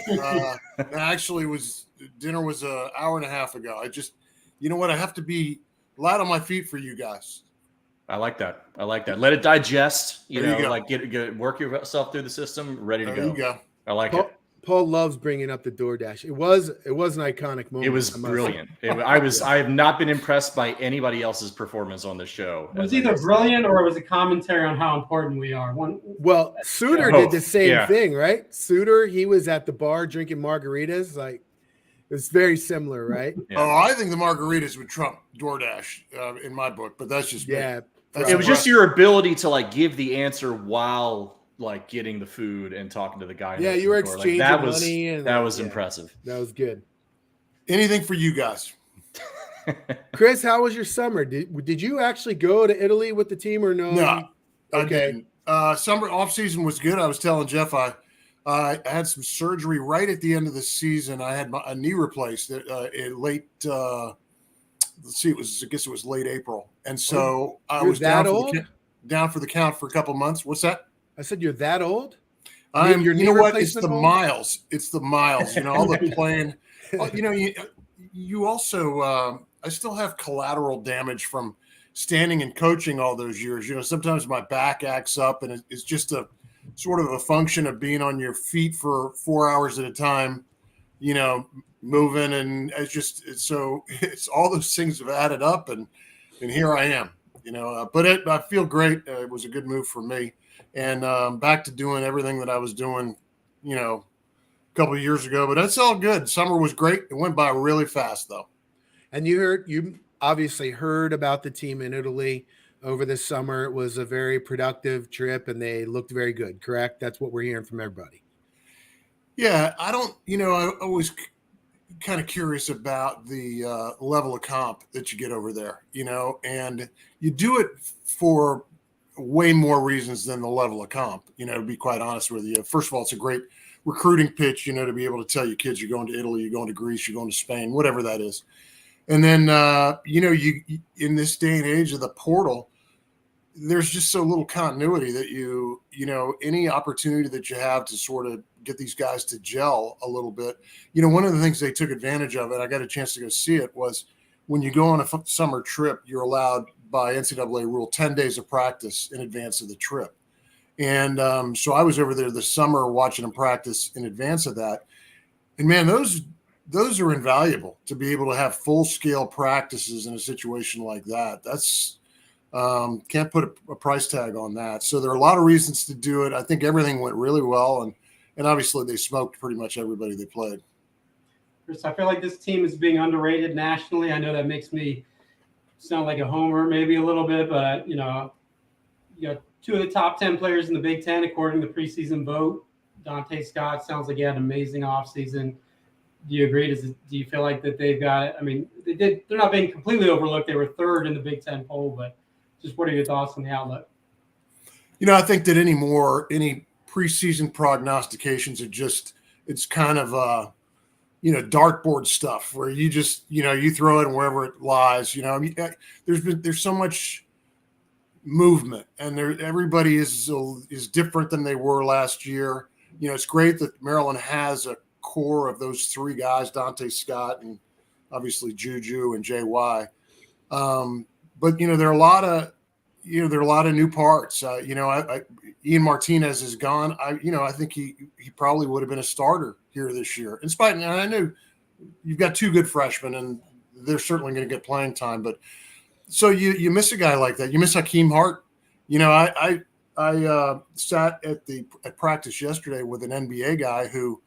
Actually, dinner was an hour and a half ago. I just, you know what? I have to be light on my feet for you guys. I like that. Let it digest. Get work yourself through the system. Ready to go. There you go. I like it. Paul loves bringing up the DoorDash. It was an iconic moment. It was brilliant. I have not been impressed by anybody else's performance on the show. It was either brilliant or it was a commentary on how important we are. Suter did the same thing, right? Suter, he was at the bar drinking margaritas. Like, it's very similar, right? Yeah. Oh, I think the margaritas would trump DoorDash in my book, but that's just me. It was just your ability to give the answer while getting the food and talking to the guy. Yeah, you were exchanging money. And that was impressive. That was good. Anything for you guys. Chris, how was your summer? Did you actually go to Italy with the team or no? No. Okay. Summer off season was good. I was telling Jeff I had some surgery right at the end of the season. I had a knee replaced in late. I guess it was late April, and so I was down for the count for a couple months. What's that? I said, you're that old? You know what? It's the miles. It's the miles. All the playing. You also. I still have collateral damage from standing and coaching all those years. Sometimes my back acts up, and it's just a sort of a function of being on your feet for 4 hours at a time. Moving, and it's all those things have added up, and here I am. But I feel great. It was a good move for me. And back to doing everything that I was doing, a couple of years ago. But that's all good. Summer was great. It went by really fast, though. And you obviously heard about the team in Italy over the summer. It was a very productive trip, and they looked very good, correct? That's what we're hearing from everybody. Yeah, I always kind of curious about the level of comp that you get over there, and you do it for way more reasons than the level of comp, to be quite honest with you. First of all, it's a great recruiting pitch, to be able to tell your kids you're going to Italy, you're going to Greece, you're going to Spain, whatever that is. And then, you in this day and age of the portal, there's just so little continuity that any opportunity that you have to sort of get these guys to gel a little bit. One of the things they took advantage of, and I got a chance to go see it, was when you go on a summer trip, you're allowed by NCAA rule 10 days of practice in advance of the trip. And so I was over there this summer watching them practice in advance of that. And man, those are invaluable to be able to have full scale practices in a situation like that. That's can't put a price tag on that. So there are a lot of reasons to do it. I think everything went really well. And obviously they smoked pretty much everybody they played. Chris, I feel like this team is being underrated nationally. I know that makes me sound like a homer maybe a little bit, but you got 2 of the top 10 players in the Big Ten according to the preseason vote. Dante Scott sounds like he had an amazing offseason. Do you agree? Do you feel like that they've got it? I mean, they're not being completely overlooked. They were 3rd in the Big Ten poll, but just what are your thoughts on the outlook? I think that any preseason prognostications it's kind of dartboard stuff where you just you throw it wherever it lies. There's so much movement, and everybody is different than they were last year. It's great that Maryland has a core of those 3 guys, Dante Scott and obviously Juju and JY. But there are a lot of new parts. Ian Martinez is gone. I think he probably would have been a starter here this year. In spite, and I know you've got 2 good freshmen, and they're certainly going to get playing time. But so you miss a guy like that. You miss Hakeem Hart. I sat at practice yesterday with an NBA guy who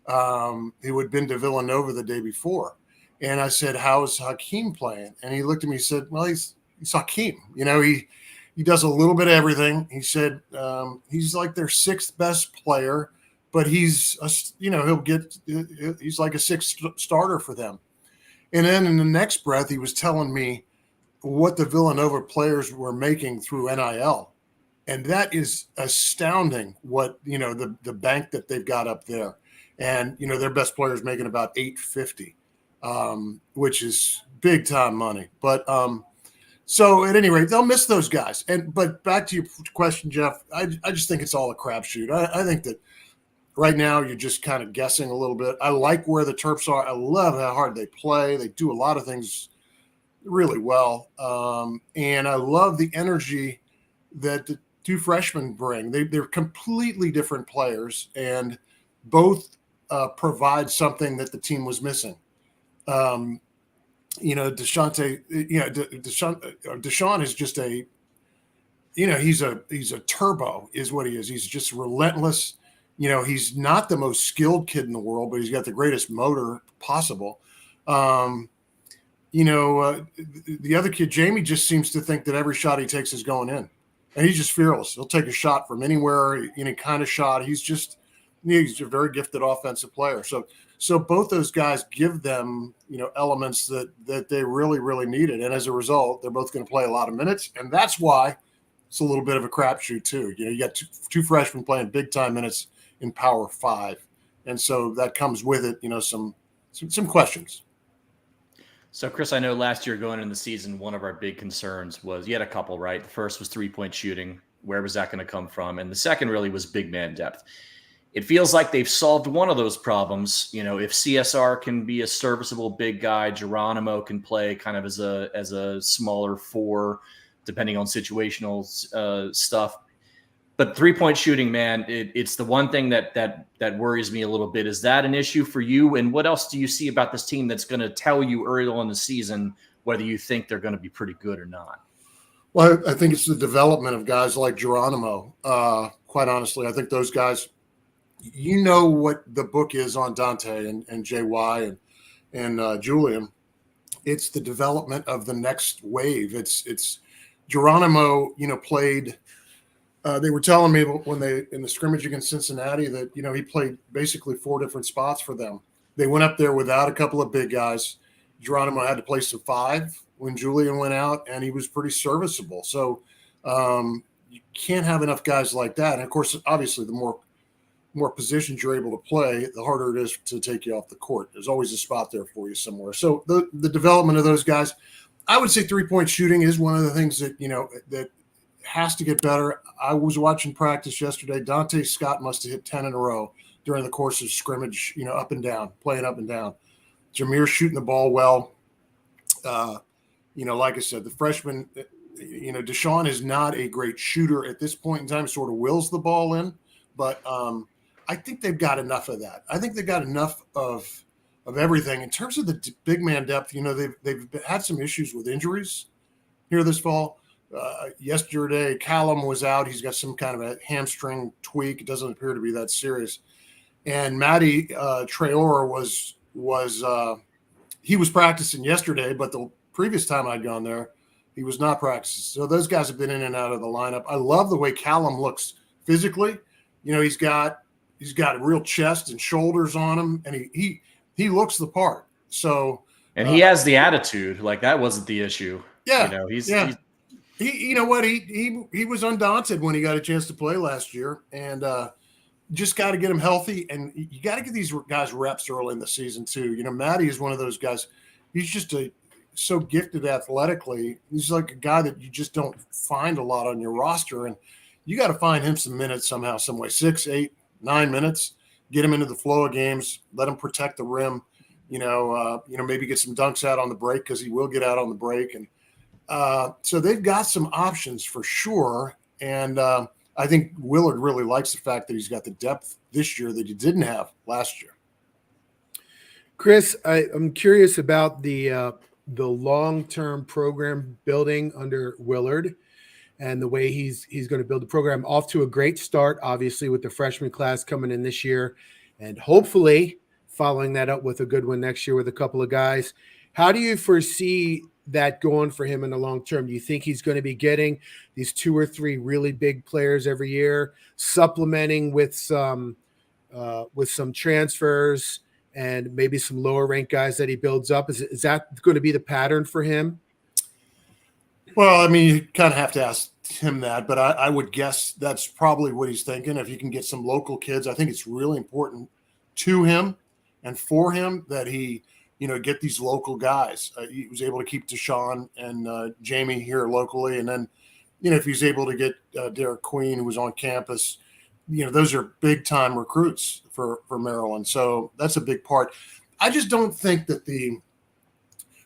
had been to Villanova the day before, and I said, "How is Hakeem playing?" And he looked at me and said, "Well, Hakeem. He does a little bit of everything. He said he's like their sixth best player, but he's like a sixth starter for them. And then in the next breath, he was telling me what the Villanova players were making through NIL. And that is astounding what, the bank that they've got up there. And, their best player is making about $850, which is big time money. But so at any rate, they'll miss those guys. But back to your question, Jeff, I just think it's all a crapshoot. I think that right now you're just kind of guessing a little bit. I like where the Terps are. I love how hard they play. They do a lot of things really well. And I love the energy that the two freshmen bring. They're completely different players, and both provide something that the team was missing. Deshaun is just he's a turbo is what he is. He's just relentless. He's not the most skilled kid in the world, but he's got the greatest motor possible. The other kid, Jamie, just seems to think that every shot he takes is going in, and he's just fearless. He'll take a shot from anywhere, any kind of shot. He's a very gifted offensive player. So both those guys give them, elements that they really, really needed. And as a result, they're both going to play a lot of minutes. And that's why it's a little bit of a crapshoot too. You got two freshmen playing big time minutes in Power 5. And so that comes with it, some questions. So, Chris, I know last year going into the season, one of our big concerns was, you had a couple, right? The first was 3-point shooting. Where was that going to come from? And the second really was big man depth. It feels like they've solved one of those problems. If CSR can be a serviceable big guy, Geronimo can play kind of as a smaller 4, depending on situational stuff. But 3-point shooting, man, it's the one thing that worries me a little bit. Is that an issue for you? And what else do you see about this team that's going to tell you early on in the season whether you think they're going to be pretty good or not? Well, I think it's the development of guys like Geronimo. Quite honestly, I think those guys, what the book is on Dante and JY and Julian. It's the development of the next wave. It's Geronimo, played. They were telling me when in the scrimmage against Cincinnati that, he played basically 4 different spots for them. They went up there without a couple of big guys. Geronimo had to play some 5 when Julian went out, and he was pretty serviceable. So you can't have enough guys like that. And of course, obviously, the more positions you're able to play, the harder it is to take you off the court. There's always a spot there for you somewhere. So the development of those guys, I would say 3-point shooting is one of the things that, that has to get better. I was watching practice yesterday. Dante Scott must have hit 10 in a row during the course of scrimmage, up and down, playing up and down. Jameer shooting the ball well. Like I said, the freshman, Deshaun is not a great shooter at this point in time, sort of wills the ball in, but I think they've got enough of that. I think they've got enough of everything. In terms of the big man depth, they've had some issues with injuries here this fall. Yesterday, Callum was out. He's got some kind of a hamstring tweak. It doesn't appear to be that serious. And Matty Traore was practicing yesterday, but the previous time I'd gone there, he was not practicing. So those guys have been in and out of the lineup. I love the way Callum looks physically. He's got a real chest and shoulders on him, and he looks the part. So and he has the attitude. Like, that wasn't the issue. Yeah, he's he was undaunted when he got a chance to play last year, and just got to get him healthy, and you got to get these guys reps early in the season too. Matty is one of those guys. He's just so gifted athletically. He's like a guy that you just don't find a lot on your roster, and you got to find him some minutes somehow, some way. 6, 8, 9 minutes. Get him into the flow of games. Let him protect the rim. Maybe get some dunks out on the break, because he will get out on the break, and so they've got some options for sure. And I think Willard really likes the fact that he's got the depth this year that he didn't have last year. Chris, I'm curious about the long-term program building under Willard and the way he's going to build the program. Off to a great start, obviously, with the freshman class coming in this year, and hopefully following that up with a good one next year with a couple of guys. How do you foresee that going for him in the long term? Do you think he's going to be getting these 2 or 3 really big players every year, supplementing with some transfers and maybe some lower ranked guys that he builds up? Is that going to be the pattern for him? Well, I mean, you kind of have to ask him that, but I would guess that's probably what he's thinking. If you can get some local kids, I think it's really important to him and for him that he, get these local guys. He was able to keep Deshaun and Jamie here locally. And then, if he's able to get Derek Queen, who was on campus, those are big time recruits for Maryland. So that's a big part. I just don't think that the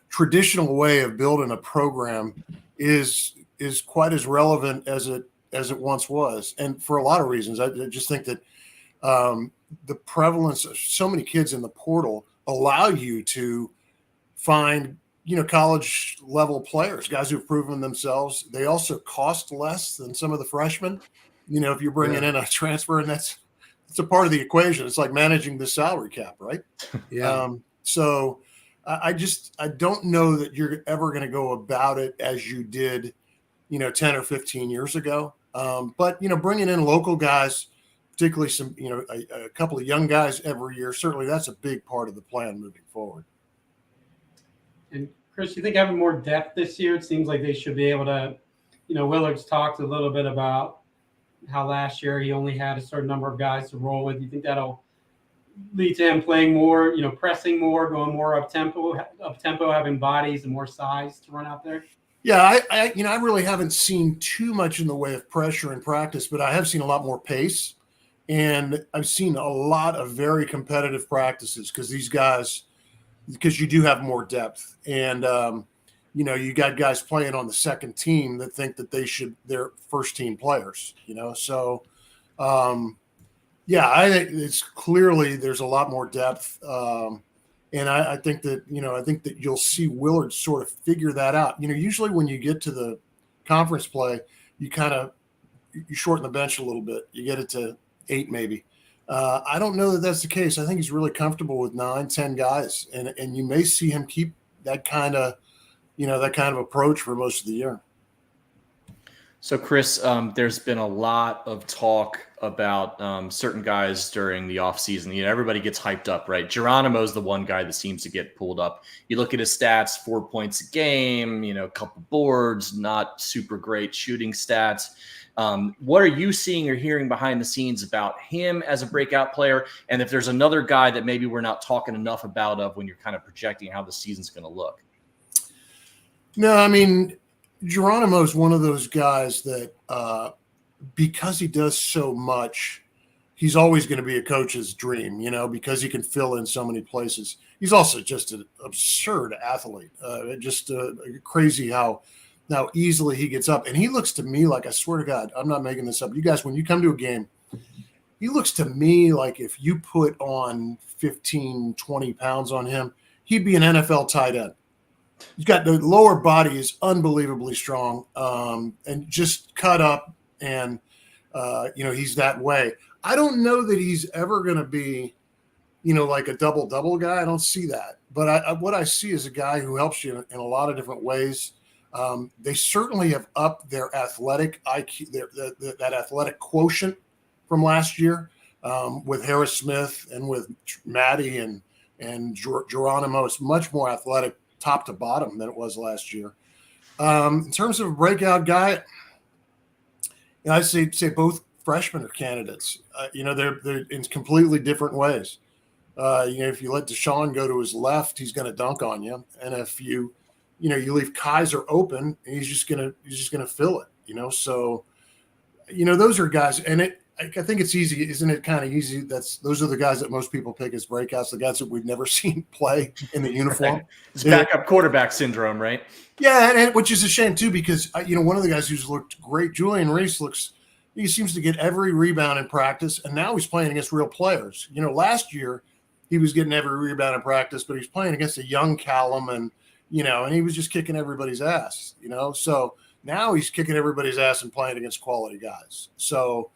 traditional way of building a program is quite as relevant as it once was. And for a lot of reasons, I just think that the prevalence of so many kids in the portal allow you to find, college level players, guys who've proven themselves. They also cost less than some of the freshmen. If you're bringing in a transfer, and that's a part of the equation. It's like managing the salary cap, right? Yeah. So I don't know that you're ever going to go about it as you did, 10 or 15 years ago. But bringing in local guys, particularly some, a couple of young guys every year, certainly that's a big part of the plan moving forward. And Chris, you think having more depth this year, it seems like they should be able to, Willard's talked a little bit about how last year he only had a certain number of guys to roll with. You think that'll lead to him playing more, pressing more, going more up tempo, having bodies and more size to run out there? Yeah, I really haven't seen too much in the way of pressure in practice, but I have seen a lot more pace. And I've seen a lot of very competitive practices because you do have more depth. And, you got guys playing on the second team that think that they're first team players, So, I think it's clearly there's a lot more depth. And I think that you'll see Willard sort of figure that out. Usually when you get to the conference play, you shorten the bench a little bit. You get it to 8 maybe. I don't know that that's the case. I think he's really comfortable with 9, 10 guys, and you may see him keep that kind of approach for most of the year. So, Chris, there's been a lot of talk about certain guys during the offseason. Everybody gets hyped up, right? Geronimo's the one guy that seems to get pulled up. You look at his stats, 4 points a game, a couple boards, not super great shooting stats. What are you seeing or hearing behind the scenes about him as a breakout player? And if there's another guy that maybe we're not talking enough about when you're kind of projecting how the season's going to look? No, I mean, Geronimo is one of those guys that because he does so much, he's always going to be a coach's dream, because he can fill in so many places. He's also just an absurd athlete, just crazy how easily he gets up. And he looks to me like, I swear to God, I'm not making this up. You guys, when you come to a game, he looks to me like if you put on 15, 20 pounds on him, he'd be an NFL tight end. He's got the lower body is unbelievably strong and just cut up. And, he's that way. I don't know that he's ever going to be, like a double guy. I don't see that. But what I see is a guy who helps you in a lot of different ways. They certainly have upped their athletic IQ, that athletic quotient from last year with Harris Smith and with Maddie and Geronimo. It's much more athletic top to bottom than it was last year. In terms of a breakout guy, I say both freshmen are candidates. They're in completely different ways. If you let Deshaun go to his left, he's going to dunk on you, and if you leave Kaiser open, he's just gonna fill it. So, those are guys, and I think it's easy, isn't it? Kind of easy. Those are the guys that most people pick as breakouts, the guys that we've never seen play in the uniform. Right. It's backup quarterback syndrome, right? Yeah, and which is a shame too, because one of the guys who's looked great, Julian Reese, he seems to get every rebound in practice, and now he's playing against real players. Last year he was getting every rebound in practice, but he's playing against a young Callum and he was just kicking everybody's ass, So now he's kicking everybody's ass and playing against quality guys. So,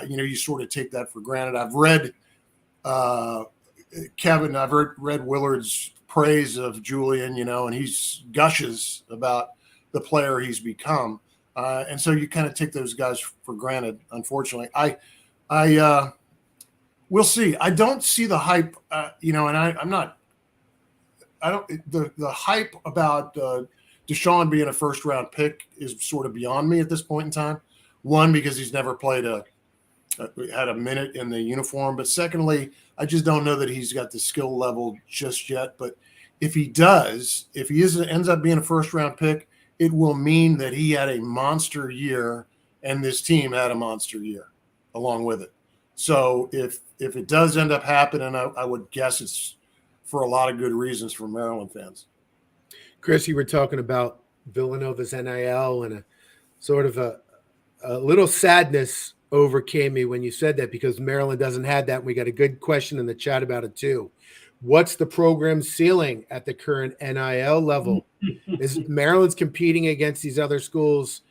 you sort of take that for granted. I've read Kevin, I've read Willard's praise of Julian, and he's gushes about the player he's become. And so you kind of take those guys for granted, unfortunately. We'll see. I don't see the hype, and the hype about Deshaun being a first round pick is sort of beyond me at this point in time. One, because he's never played had a minute in the uniform, but secondly, I just don't know that he's got the skill level just yet. But if he does, ends up being a first round pick, it will mean that he had a monster year and this team had a monster year along with it. So if it does end up happening, I would guess it's for a lot of good reasons for Maryland fans. Chris, you were talking about Villanova's NIL, and a sort of a little sadness overcame me when you said that, because Maryland doesn't have that. We got a good question in the chat about it too. What's the program ceiling at the current NIL level? Is Maryland's competing against these other schools?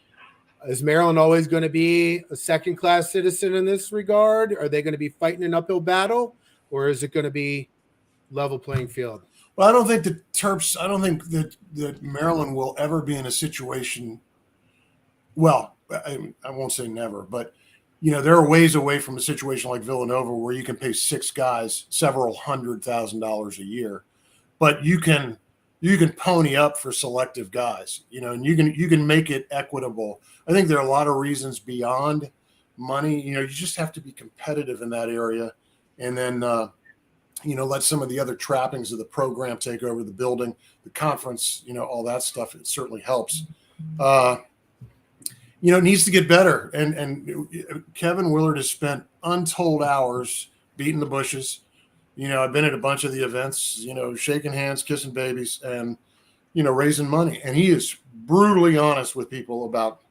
Is Maryland always going to be a second-class citizen in this regard? Are they going to be fighting an uphill battle, or is it going to be level playing field? Well, I don't think that Maryland will ever be in a situation. Well, I won't say never, but there are ways away from a situation like Villanova where you can pay 6 guys several $100,000 a year, but you can pony up for selective guys, and you can make it equitable. I think there are a lot of reasons beyond money. You just have to be competitive in that area, and then let some of the other trappings of the program take over the building, the conference, all that stuff. It certainly helps. It needs to get better. And Kevin Willard has spent untold hours beating the bushes. I've been at a bunch of the events, shaking hands, kissing babies, and, raising money. And he is brutally honest with people about,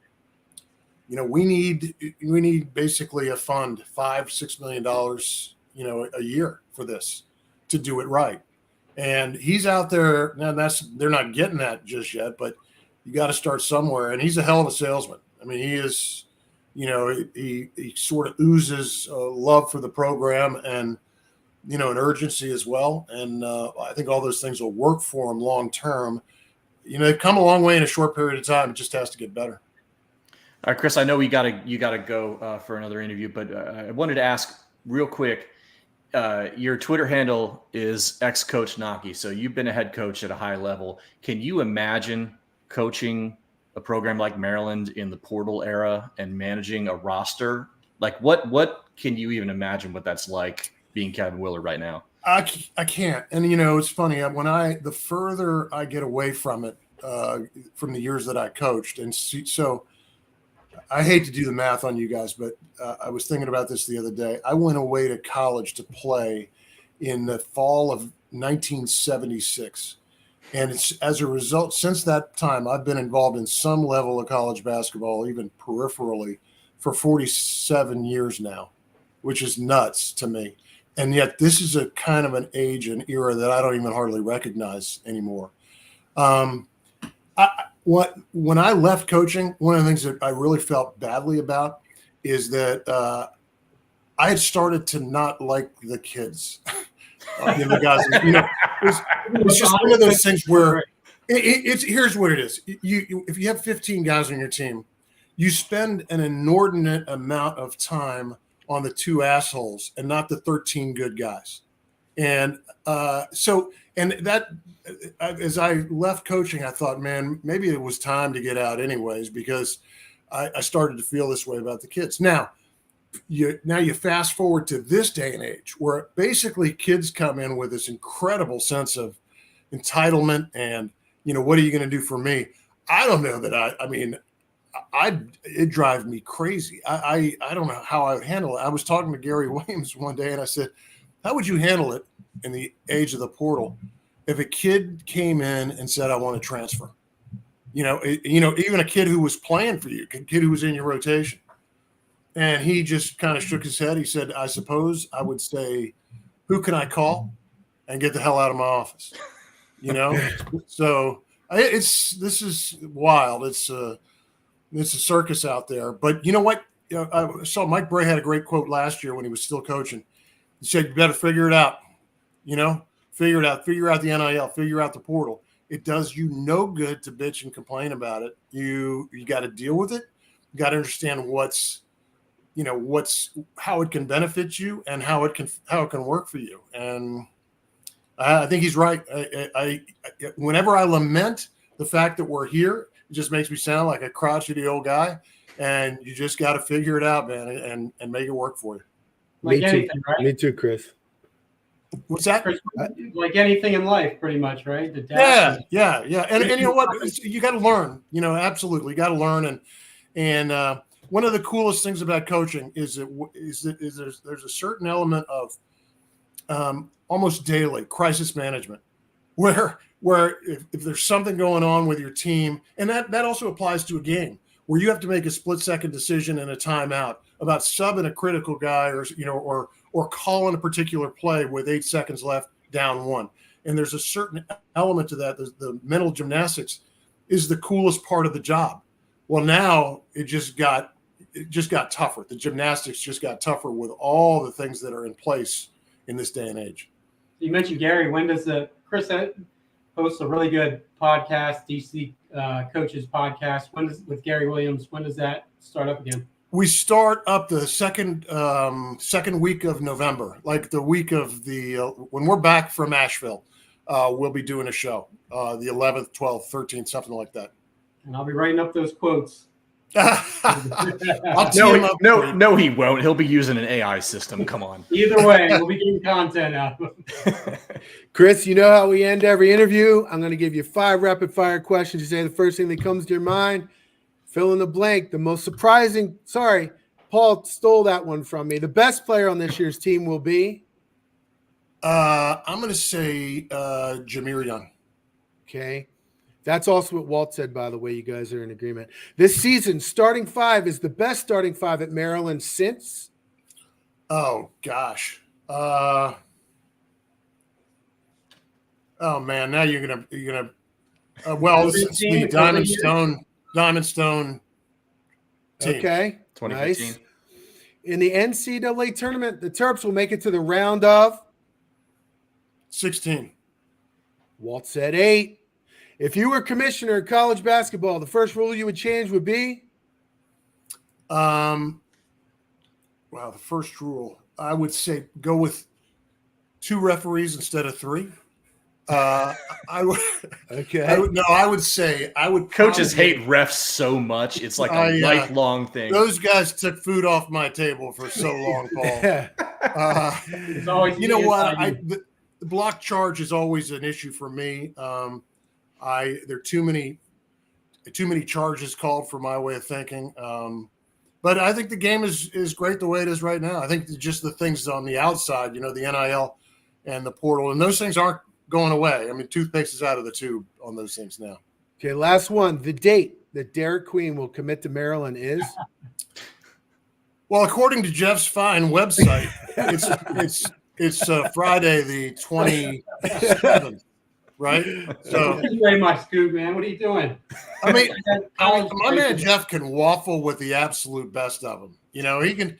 we need basically a fund, $5-6 million, a year for this to do it right. And he's out there. Now they're not getting that just yet, but you got to start somewhere. And he's a hell of a salesman. I mean, he is, he sort of oozes love for the program and, an urgency as well. And I think all those things will work for him long term. They've come a long way in a short period of time. It just has to get better. All right, Chris, I know you gotta go for another interview, but I wanted to ask real quick. Your Twitter handle is ex-coach Knoche. So you've been a head coach at a high level. Can you imagine coaching a program like Maryland in the portal era and managing a roster? Like what can you even imagine what that's like being Kevin Willard right now? I can't. And, it's funny. The further I get away from it, from the years that I coached, and so I hate to do the math on you guys, but I was thinking about this the other day. I went away to college to play in the fall of 1976. And it's as a result, since that time, I've been involved in some level of college basketball, even peripherally, for 47 years now, which is nuts to me. And yet this is a kind of an age and era that I don't even hardly recognize anymore. When I left coaching, one of the things that I really felt badly about is that I had started to not like the kids. The guys, it's just one of those things where here's what it is. If you have 15 guys on your team, you spend an inordinate amount of time on the 2 assholes and not the 13 good guys. And that as I left coaching, I thought, man, maybe it was time to get out anyways, because I started to feel this way about the kids. Now you fast forward to this day and age where basically kids come in with this incredible sense of entitlement and, what are you going to do for me? I don't know that it drives me crazy. I don't know how I would handle it. I was talking to Gary Williams one day and I said, how would you handle it in the age of the portal if a kid came in and said, I want to transfer? Even a kid who was playing for you, a kid who was in your rotation. And he just kind of shook his head. He said, I suppose I would say, who can I call and get the hell out of my office? So this is wild. It's a circus out there. But you know what? I saw Mike Bray had a great quote last year when he was still coaching. He said, you better figure it out. figure it out, figure out the NIL, figure out the portal. It does you no good to bitch and complain about it. You got to deal with it. You got to understand how it can benefit you and how it can work for you. And I think he's right. I whenever I lament the fact that we're here, it just makes me sound like a crotchety old guy. And you just got to figure it out, man, and make it work for you. Like Me anything, too. right? Me too, Chris. What's that? Like anything in life, pretty much, right? Yeah. And you know what? You got to learn. Absolutely, you got to learn. And one of the coolest things about coaching is that there's a certain element of almost daily crisis management, where if there's something going on with your team, and that also applies to a game, where you have to make a split-second decision in a timeout about subbing a critical guy or calling a particular play with 8 seconds left, down 1. And there's a certain element to that. The mental gymnastics is the coolest part of the job. Well, now it just got tougher. The gymnastics just got tougher with all the things that are in place in this day and age. You mentioned Gary. When does Chris hosts a really good podcast, DC Coaches Podcast? With Gary Williams? When does that start up again? We start up the second week of November, like the week of when we're back from Asheville. We'll be doing a show, the 11th, 12th, 13th, something like that. And I'll be writing up those quotes. No, he won't. He'll be using an AI system. Come on. Either way, we'll be getting content out of them. Chris, you know how we end every interview. I'm going to give you 5 rapid-fire questions. You say the first thing that comes to your mind. Fill in the blank. The most surprising. Sorry, Paul stole that one from me. The best player on this year's team will be? I'm going to say Jameer Young. Okay. That's also what Walt said, by the way. You guys are in agreement. This season, starting 5 is the best starting 5 at Maryland since? Oh, gosh. Oh, man. Now you're going to well, this is the Diamond Stone team. Okay. 2015. Nice. In the NCAA tournament, the Terps will make it to the round of? 16. Walt said 8. If you were commissioner of college basketball, the first rule you would change would be? The first rule, I would say go with 2 referees instead of 3. I would. Okay. I would say Coaches hate refs so much. It's like a lifelong thing. Those guys took food off my table for so long, Paul. It's always you know what? The block charge is always an issue for me. There are too many charges called for my way of thinking. But I think the game is great the way it is right now. I think just the things on the outside, the NIL and the portal, and those things aren't going away. I mean, toothpaste is out of the tube on those things now. Okay, last one. The date that Derek Queen will commit to Maryland is? Well, according to Jeff's fine website, it's Friday the 27th. Right? So way my scoop, man. What are you doing? I mean, my man Jeff can waffle with the absolute best of them. He can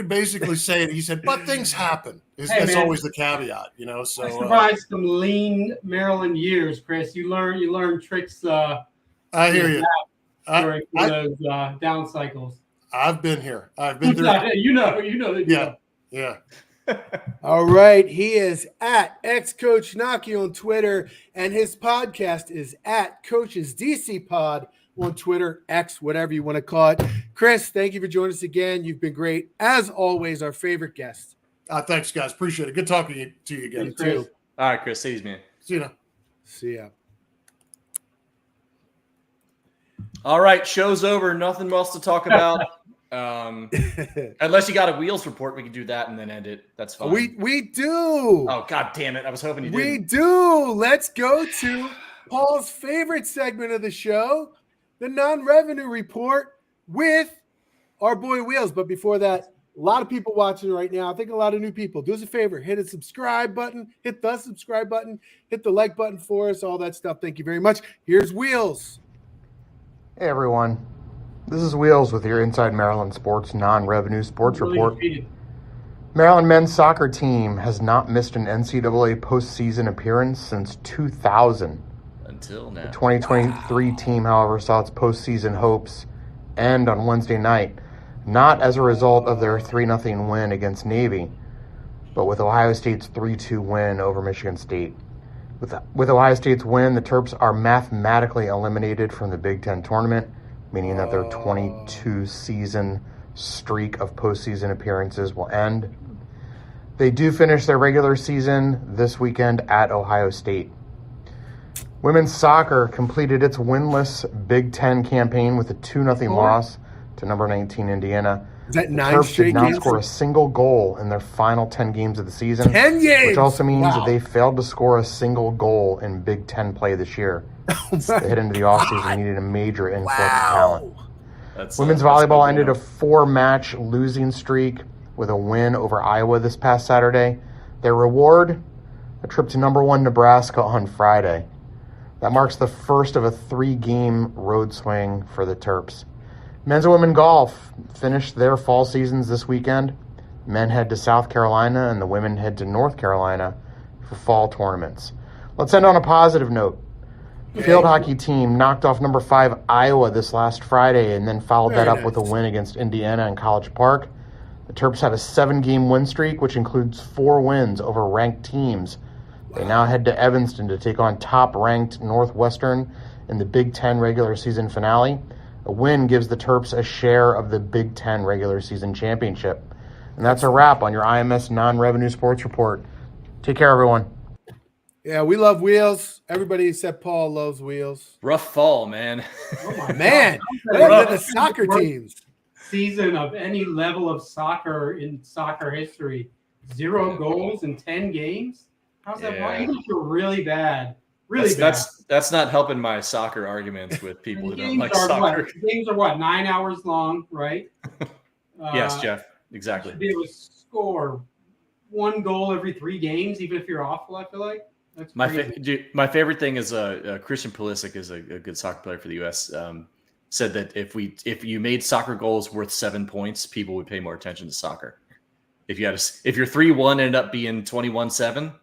basically say it. He said, but things happen. That's always the caveat, So I survived some lean Maryland years, Chris. You learn tricks. I hear you. During those down cycles. I've been here. I've been through. You know. Yeah. All right. He is at ex-coach Knoche on Twitter, and his podcast is at Coaches DC Pod on Twitter, X, whatever you want to call it. Chris, thank you for joining us again. You've been great. As always, our favorite guest. Thanks, guys. Appreciate it. Good talking to you again. Thanks, Chris. All right, Chris. See you, man. See you now. See ya. All right. Show's over. Nothing else to talk about. Unless you got a wheels report, we can do that and then end it. That's fine. We do. Oh, God damn it. I was hoping you did. We do. Let's go to Paul's favorite segment of the show, the non-revenue report with our boy Wheels. But before that, a lot of people watching right now. I think a lot of new people. Do us a favor. Hit a subscribe button. Hit the subscribe button. Hit the like button for us. All that stuff. Thank you very much. Here's Wheels. Hey, everyone. This is Wheels with your Inside Maryland Sports non-revenue sports report. Maryland men's soccer team has not missed an NCAA postseason appearance since 2000. Until now. The 2023 team, however, saw its postseason hopes end on Wednesday night, not as a result of their 3-0 win against Navy, but with Ohio State's 3-2 win over Michigan State. With Ohio State's win, the Terps are mathematically eliminated from the Big Ten tournament, meaning that their 22-season streak of postseason appearances will end. They do finish their regular season this weekend at Ohio State. Women's soccer completed its winless Big Ten campaign with a 2-0 loss to number 19 Indiana. Is that The 9 Terps straight did not games? score a single goal in their final 10 games of the season. 10 games! Which also means Wow. that they failed to score a single goal in Big Ten play this year. They head into the offseason and needed a major influx of talent. Women's volleyball ended a 4-match losing streak with a win over Iowa this past Saturday. Their reward, a trip to number 1 Nebraska on Friday. That marks the first of a 3-game road swing for the Terps. Men's and women golf finished their fall seasons this weekend. Men head to South Carolina and the women head to North Carolina for fall tournaments. Let's end on a positive note. The field hockey team knocked off number 5 Iowa this last Friday and then followed that up with a win against Indiana in College Park. The Terps have a 7-game win streak, which includes 4 wins over ranked teams. They now head to Evanston to take on top-ranked Northwestern in the Big Ten regular season finale. A win gives the Terps a share of the Big Ten regular season championship. And that's a wrap on your IMS non-revenue sports report. Take care, everyone. Yeah, we love wheels. Everybody except Paul loves wheels. Rough fall, man. Oh my Man, God. better than the soccer teams. Season of any level of soccer in soccer history. 0 goals in 10 games. How's that? Yeah. Even if you're really bad, really bad. That's not helping my soccer arguments with people who don't like soccer. Games are what, 9 hours long, right? Yes, Jeff. Exactly. You should be able to score 1 goal every 3 games, even if you're awful. I feel like that's crazy. My favorite thing is Christian Pulisic is a good soccer player for the U.S. Said that if you made soccer goals worth 7 points, people would pay more attention to soccer. If your 3-1 ended up being 21-7,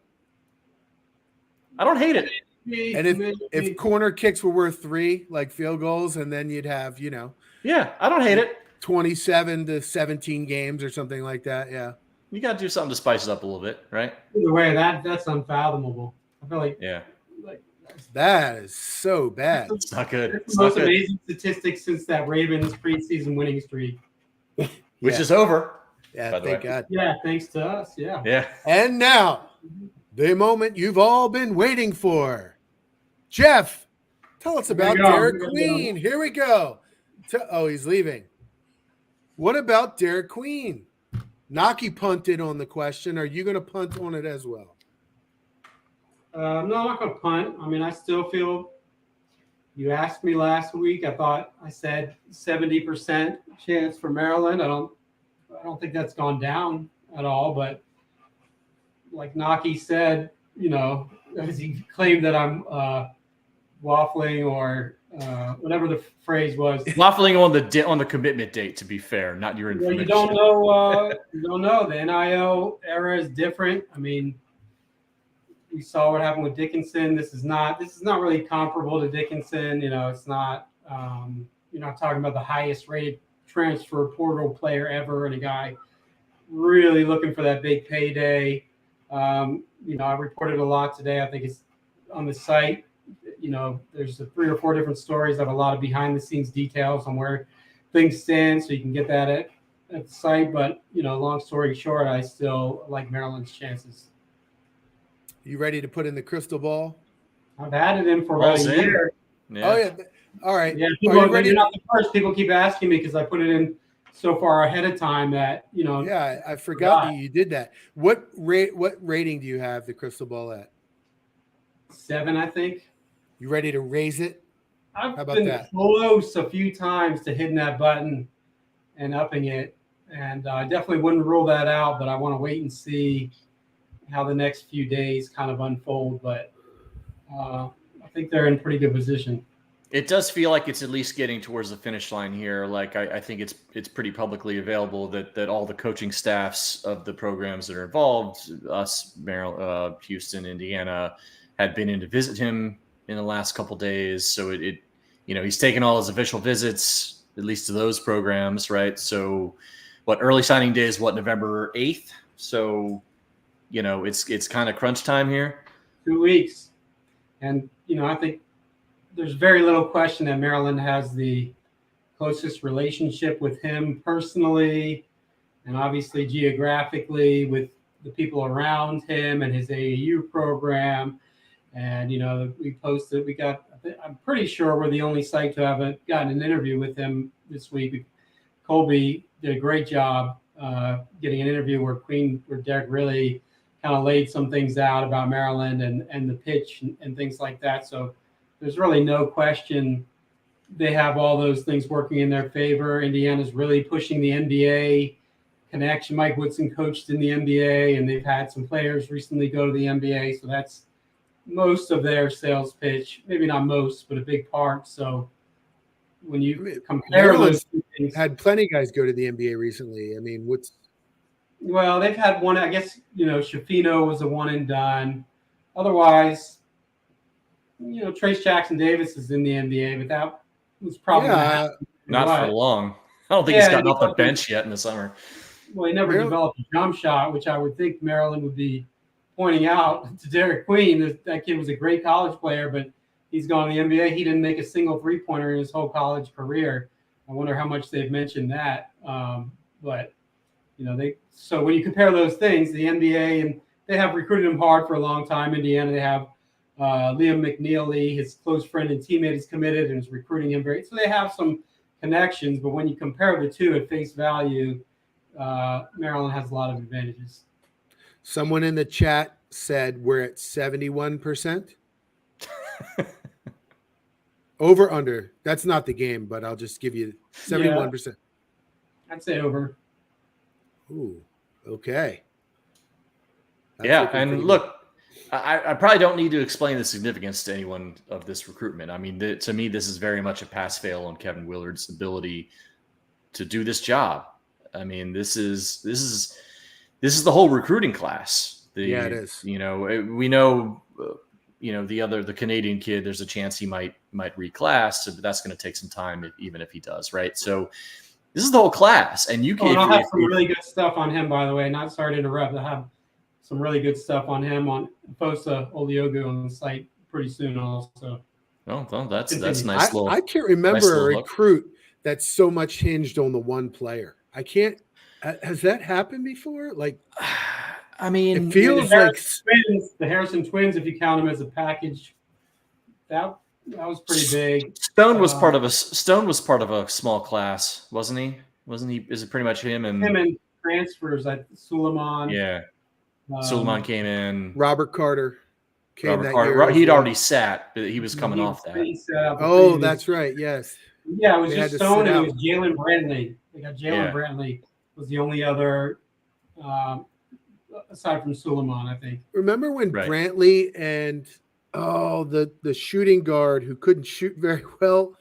I don't hate it. And if corner kicks were worth 3, like field goals, and then you'd have, yeah, I don't hate it. 27 to 17 games or something like that. Yeah. You got to do something to spice it up a little bit, right? Either way, that's unfathomable. I feel like that is so bad. It's not good. It's the most amazing statistic since that Ravens preseason winning streak, which is over. Yeah, thank God. Yeah, thanks to us. Yeah. Yeah. And now, the moment you've all been waiting for. Jeff, tell us about Derek Queen. Here we go. Oh, he's leaving. What about Derek Queen? Knoche punted on the question. Are you going to punt on it as well? No, I'm not going to punt. I mean, I still feel you asked me last week. I said 70% chance for Maryland. I don't think that's gone down at all. But like Knoche said, as he claimed that I'm waffling or whatever the phrase was. Waffling on the commitment date, to be fair, not your information. You don't know. You don't know. The NIL era is different. I mean, we saw what happened with Dickinson. This is not really comparable to Dickinson. It's not. You're not talking about the highest rated transfer portal player ever, and a guy really looking for that big payday. I reported a lot today. I think it's on the site. There's 3 or 4 different stories that have a lot of behind the scenes details on where things stand, so you can get that at the site. But long story short, I still like Maryland's chances. You ready to put in the crystal ball? I've had it in for about a year. Yeah. Oh yeah. All right. Yeah, Are you ready? You're not the first. People keep asking me because I put it in so far ahead of time that Yeah, I forgot that you did that. What rating do you have the crystal ball at? 7, I think. You ready to raise it? I've How about been that? close a few times to hitting that button and upping it, and I definitely wouldn't rule that out. But I want to wait and see how the next few days kind of unfold. But I think they're in pretty good position. It does feel like it's at least getting towards the finish line here. Like I think it's pretty publicly available that all the coaching staffs of the programs that are involved, us, Maryland, Houston, Indiana, had been in to visit him in the last couple days. So it he's taken all his official visits, at least to those programs, right? So early signing day is November 8th. So, it's kind of crunch time here. 2 weeks. And, I think there's very little question that Maryland has the closest relationship with him personally and obviously geographically with the people around him and his AAU program. And, I'm pretty sure we're the only site to have gotten an interview with him this week. Colby did a great job getting an interview where Derek really kind of laid some things out about Maryland and the pitch and things like that. So there's really no question they have all those things working in their favor. Indiana's really pushing the NBA connection. Mike Woodson coached in the NBA, and they've had some players recently go to the NBA. So that's most of their sales pitch. Maybe not most, but a big part. So when you compare those two things, had plenty of guys go to the NBA recently. I mean, well, they've had one. I guess Shafino was a one and done. Otherwise, Trace Jackson Davis is in the NBA, but that was probably not for long. I don't think he's gotten off the bench yet in the summer. Well, he never developed a jump shot, which I would think Maryland would be pointing out to Derek Queen. That kid was a great college player, but he's gone to the NBA. He didn't make a single three-pointer in his whole college career. I wonder how much they've mentioned that. So when you compare those things, the NBA, and they have recruited him hard for a long time. Indiana, they have Liam McNeely, his close friend and teammate, is committed and is recruiting him very. So they have some connections, but when you compare the two at face value, Maryland has a lot of advantages. Someone in the chat said we're at 71%. Over, under. That's not the game, but I'll just give you 71%. Yeah, I'd say over. Ooh, okay. And look, I probably don't need to explain the significance to anyone of this recruitment. I mean, to me, this is very much a pass-fail on Kevin Willard's ability to do this job. I mean, this is the whole recruiting class. It is. We know, the Canadian kid, there's a chance he might reclass, but that's going to take some time, even if he does, right? So this is the whole class, and you can. I'll have some really good stuff on him, by the way. Not sorry to interrupt. I have some really good stuff on him on Fosa Oliogu on the site pretty soon, also. Oh, that's nice. I can't remember a recruit that's so much hinged on the one player. I can't. Has that happened before? Like, I mean, it feels like the Harrison twins, if you count them as a package, that was pretty big. Stone was part of a small class, wasn't he? Is it pretty much him and transfers? Like Suleiman. Yeah, Suleiman came in. Robert Carter came that Carter. year. He'd already sat, but he was coming off that. That's right. Yes. Yeah, it was just Stone and it was Jalen Brantley. They got Jalen Brantley was the only other. Aside from Suleiman, I think. Remember when Brantley and the shooting guard who couldn't shoot very well?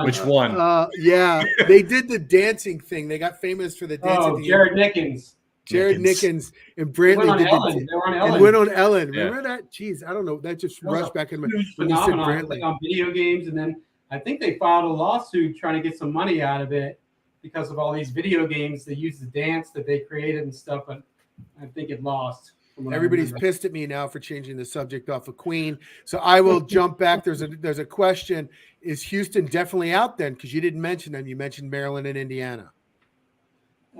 Which one? Yeah, they did the dancing thing. They got famous for the dancing thing. Jared Nickens. Nickens and Brantley did they were on Ellen. And went on Ellen. Yeah. Remember that? Jeez, I don't know. That just rushed back in my huge phenomenon on video games, and then I think they filed a lawsuit trying to get some money out of it because of all these video games. They used the dance that they created and stuff, but I think it lost. Everybody's pissed at me now for changing the subject off of Queen. So I will jump back. There's a question. Is Houston definitely out then? Because you didn't mention them. You mentioned Maryland and Indiana.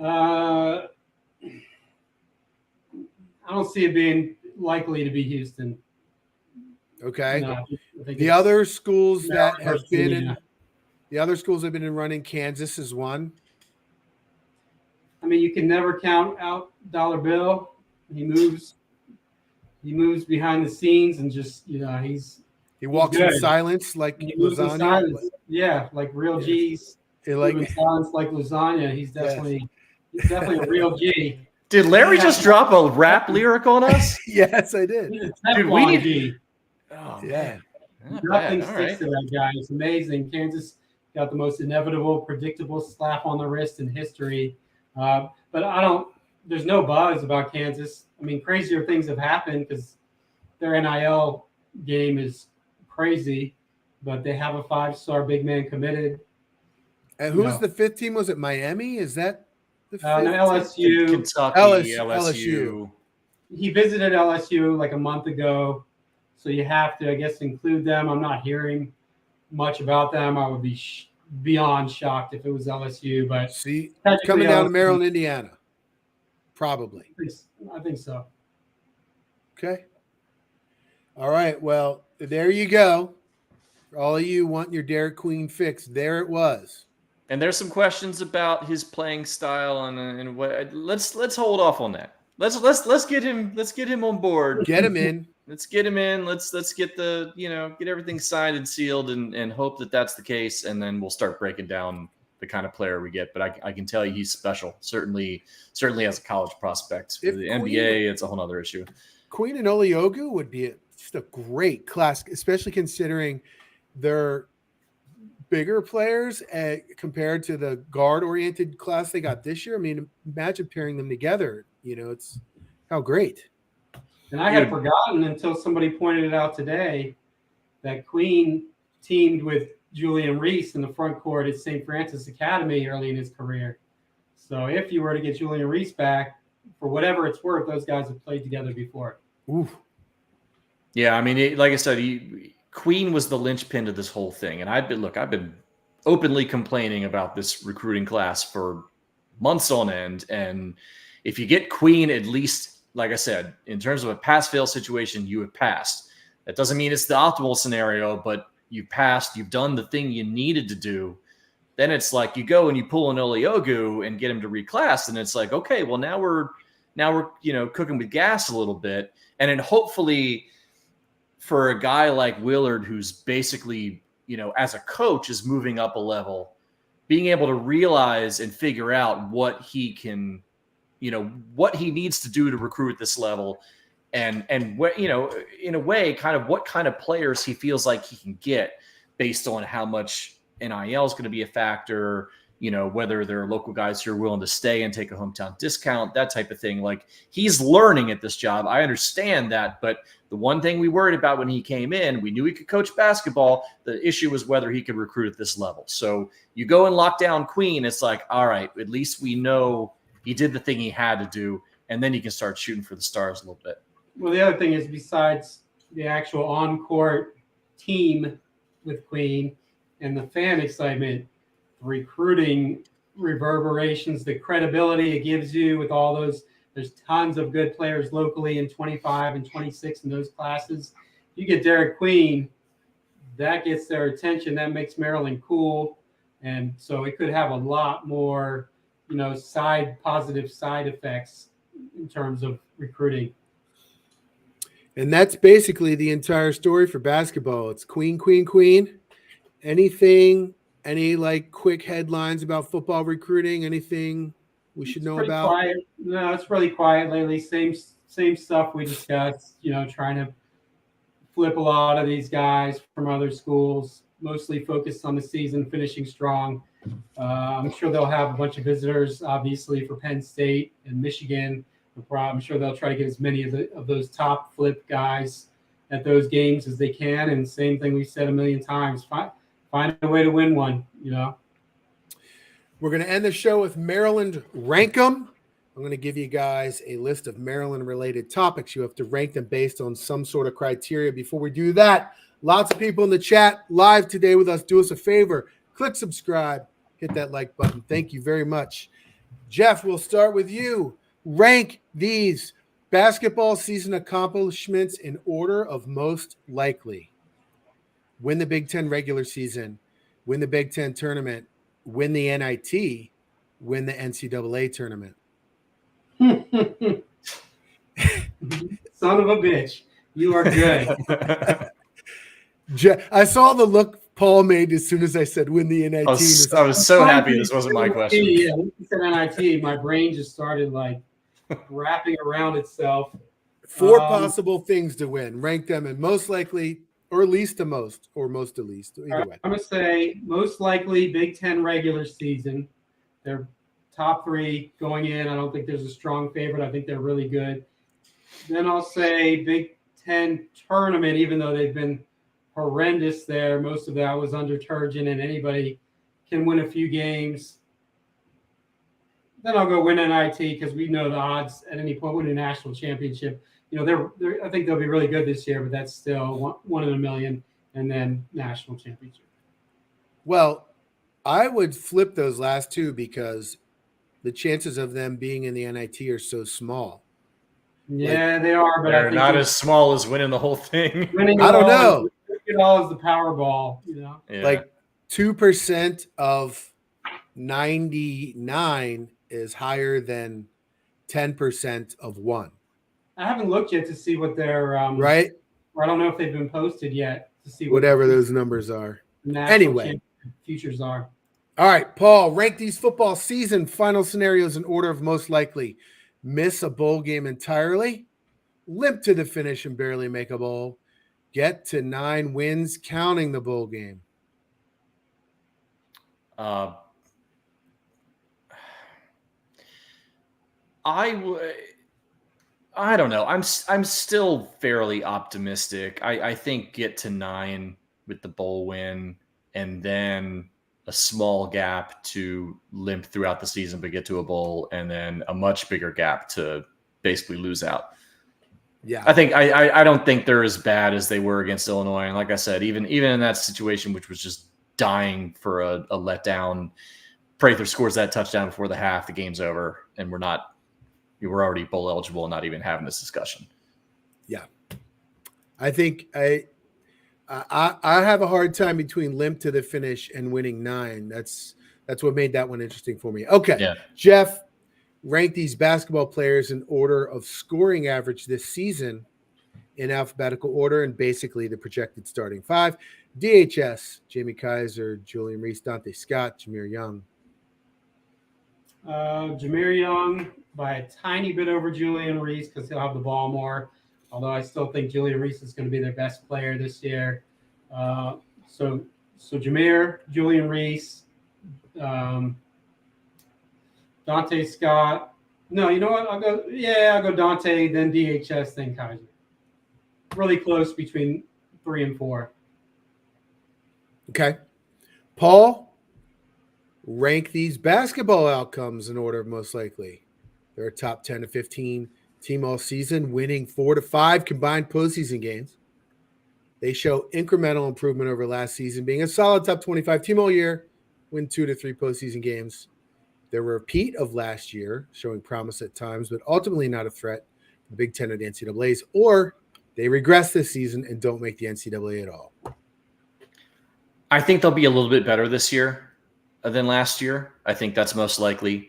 I don't see it being likely to be Houston. Okay. No, the other schools that have been in running, Kansas is one. I mean, you can never count out Dollar Bill. He moves behind the scenes and just, he walks in silence like lasagna. Like real G's. In silence like lasagna. He's definitely a real G. Did Larry just drop a rap lyric on us? Yes, I did. Dude, we need. Oh yeah. Nothing sticks to that guy. It's amazing. Kansas got the most inevitable, predictable slap on the wrist in history. But there's no buzz about Kansas. I mean, crazier things have happened because their NIL game is crazy, but they have a 5-star big man committed. And who's the fifth team? Was it Miami? Is that the fifth? No, LSU. Kentucky, LSU. He visited LSU like a month ago, so you have to, I guess, include them. I'm not hearing much about them. I would be beyond shocked if it was LSU. But see, coming down to Maryland, Indiana, probably. I think so. Okay. All right. Well, there you go. For all of you want your Derek Queen fix, there it was. And there's some questions about his playing style and what. Let's hold off on that. Let's get him on board. Get him in. Let's get him in. Let's get get everything signed and sealed and hope that that's the case, and then we'll start breaking down the kind of player we get. But I can tell you he's special. Certainly as a college prospect. For the NBA, it's a whole other issue. Queen and Oliogu would be just a great class, especially considering they're bigger players compared to the guard-oriented class they got this year. I mean, imagine pairing them together. It's how great. And I had forgotten until somebody pointed it out today that Queen teamed with Julian Reese in the front court at St. Francis Academy early in his career. So if you were to get Julian Reese back, for whatever it's worth, those guys have played together before. Ooh. Yeah, I mean, like I said, Queen was the linchpin to this whole thing. And I've been openly complaining about this recruiting class for months on end. And if you get Queen, at least, like I said, in terms of a pass-fail situation, you have passed. That doesn't mean it's the optimal scenario, but you passed. You've done the thing you needed to do. Then it's like you go and you pull an Oliogu and get him to reclass, and it's like, okay, well now we're cooking with gas a little bit, and then hopefully for a guy like Willard, who's basically as a coach is moving up a level, being able to realize and figure out what he can. What he needs to do to recruit at this level and what, in a way, kind of what kind of players he feels like he can get based on how much NIL is going to be a factor, whether there are local guys who are willing to stay and take a hometown discount, that type of thing. Like, he's learning at this job. I understand that. But the one thing we worried about when he came in, we knew he could coach basketball. The issue was whether he could recruit at this level. So you go and lock down Queen. It's like, all right, at least we know he did the thing he had to do, and then you can start shooting for the stars a little bit. Well, the other thing is, besides the actual on-court team with Queen and the fan excitement, recruiting reverberations, the credibility it gives you with all those, there's tons of good players locally in 25 and 26 in those classes. You get Derek Queen, that gets their attention. That makes Maryland cool. And so it could have a lot more positive side effects in terms of recruiting. And that's basically the entire story for basketball. It's Queen, Queen, Queen. Any quick headlines about football recruiting? Anything we should know about? Quiet. No, it's really quiet lately. Same stuff we discussed, trying to flip a lot of these guys from other schools, mostly focused on the season, finishing strong. I'm sure they'll have a bunch of visitors, obviously, for Penn State and Michigan. I'm sure they'll try to get as many of those top flip guys at those games as they can. And same thing we said a million times, find a way to win one, We're going to end the show with Maryland Rank 'em. I'm going to give you guys a list of Maryland-related topics. You have to rank them based on some sort of criteria. Before we do that, lots of people in the chat live today with us. Do us a favor. Click subscribe. Hit that like button. Thank you very much. Jeff, we'll start with you. Rank these basketball season accomplishments in order of most likely. Win the Big Ten regular season. Win the Big Ten tournament. Win the NIT. Win the NCAA tournament. Son of a bitch. You are good. I saw the look Paul made as soon as I said win the NIT. I was so happy this wasn't my question. Yeah, when you said NIT, my brain just started wrapping around itself. 4 possible things to win. Rank them, and most likely or least to most, or most to least. Either way. I'm going to say most likely Big Ten regular season. They're top 3 going in. I don't think there's a strong favorite. I think they're really good. Then I'll say Big Ten tournament, even though they've been horrendous there. Most of that was under Turgeon, and anybody can win a few games. Then I'll go win NIT because we know the odds at any point winning a national championship. They're I think they'll be really good this year, but that's still one in a million, and then national championship. Well, I would flip those last 2 because the chances of them being in the NIT are so small. Yeah, they are, but they're not as small as winning the whole thing. I don't know. It all is the Powerball, Yeah. Like 2% of 99 is higher than 10% of 1. I haven't looked yet to see what their right. Or I don't know if they've been posted yet to see whatever those numbers are. Anyway, futures are. All right, Paul, rank these football season final scenarios in order of most likely. Miss a bowl game entirely, limp to the finish and barely make a bowl, get to 9 wins counting the bowl game. I don't know. I'm still fairly optimistic. I think get to 9 with the bowl win, and then a small gap to limp throughout the season but get to a bowl, and then a much bigger gap to basically lose out. Yeah, I don't think they're as bad as they were against Illinois. And like I said, even in that situation, which was just dying for a letdown, Prather scores that touchdown before the half, the game's over, and we're already bowl eligible and not even having this discussion. Yeah, I think I have a hard time between limp to the finish and winning 9. That's what made that one interesting for me. Okay, yeah. Jeff, rank these basketball players in order of scoring average this season in alphabetical order and basically the projected starting 5. DHS, Jamie Kaiser, Julian Reese, Dante Scott, Jameer Young. Jameer Young by a tiny bit over Julian Reese because he'll have the ball more. Although I still think Julian Reese is going to be their best player this year. So Jameer, Julian Reese, Dante Scott. No, you know what? I'll go Dante, then DHS, then Kaiser. Really close between 3 and 4. Okay. Paul, rank these basketball outcomes in order of most likely. They're a top 10 to 15 team all season, winning 4 to 5 combined postseason games. They show incremental improvement over last season, being a solid top 25 team all year, win 2 to 3 postseason games. They're a repeat of last year, showing promise at times, but ultimately not a threat to the Big Ten or the NCAAs, or they regress this season and don't make the NCAA at all. I think they'll be a little bit better this year than last year. I think that's most likely.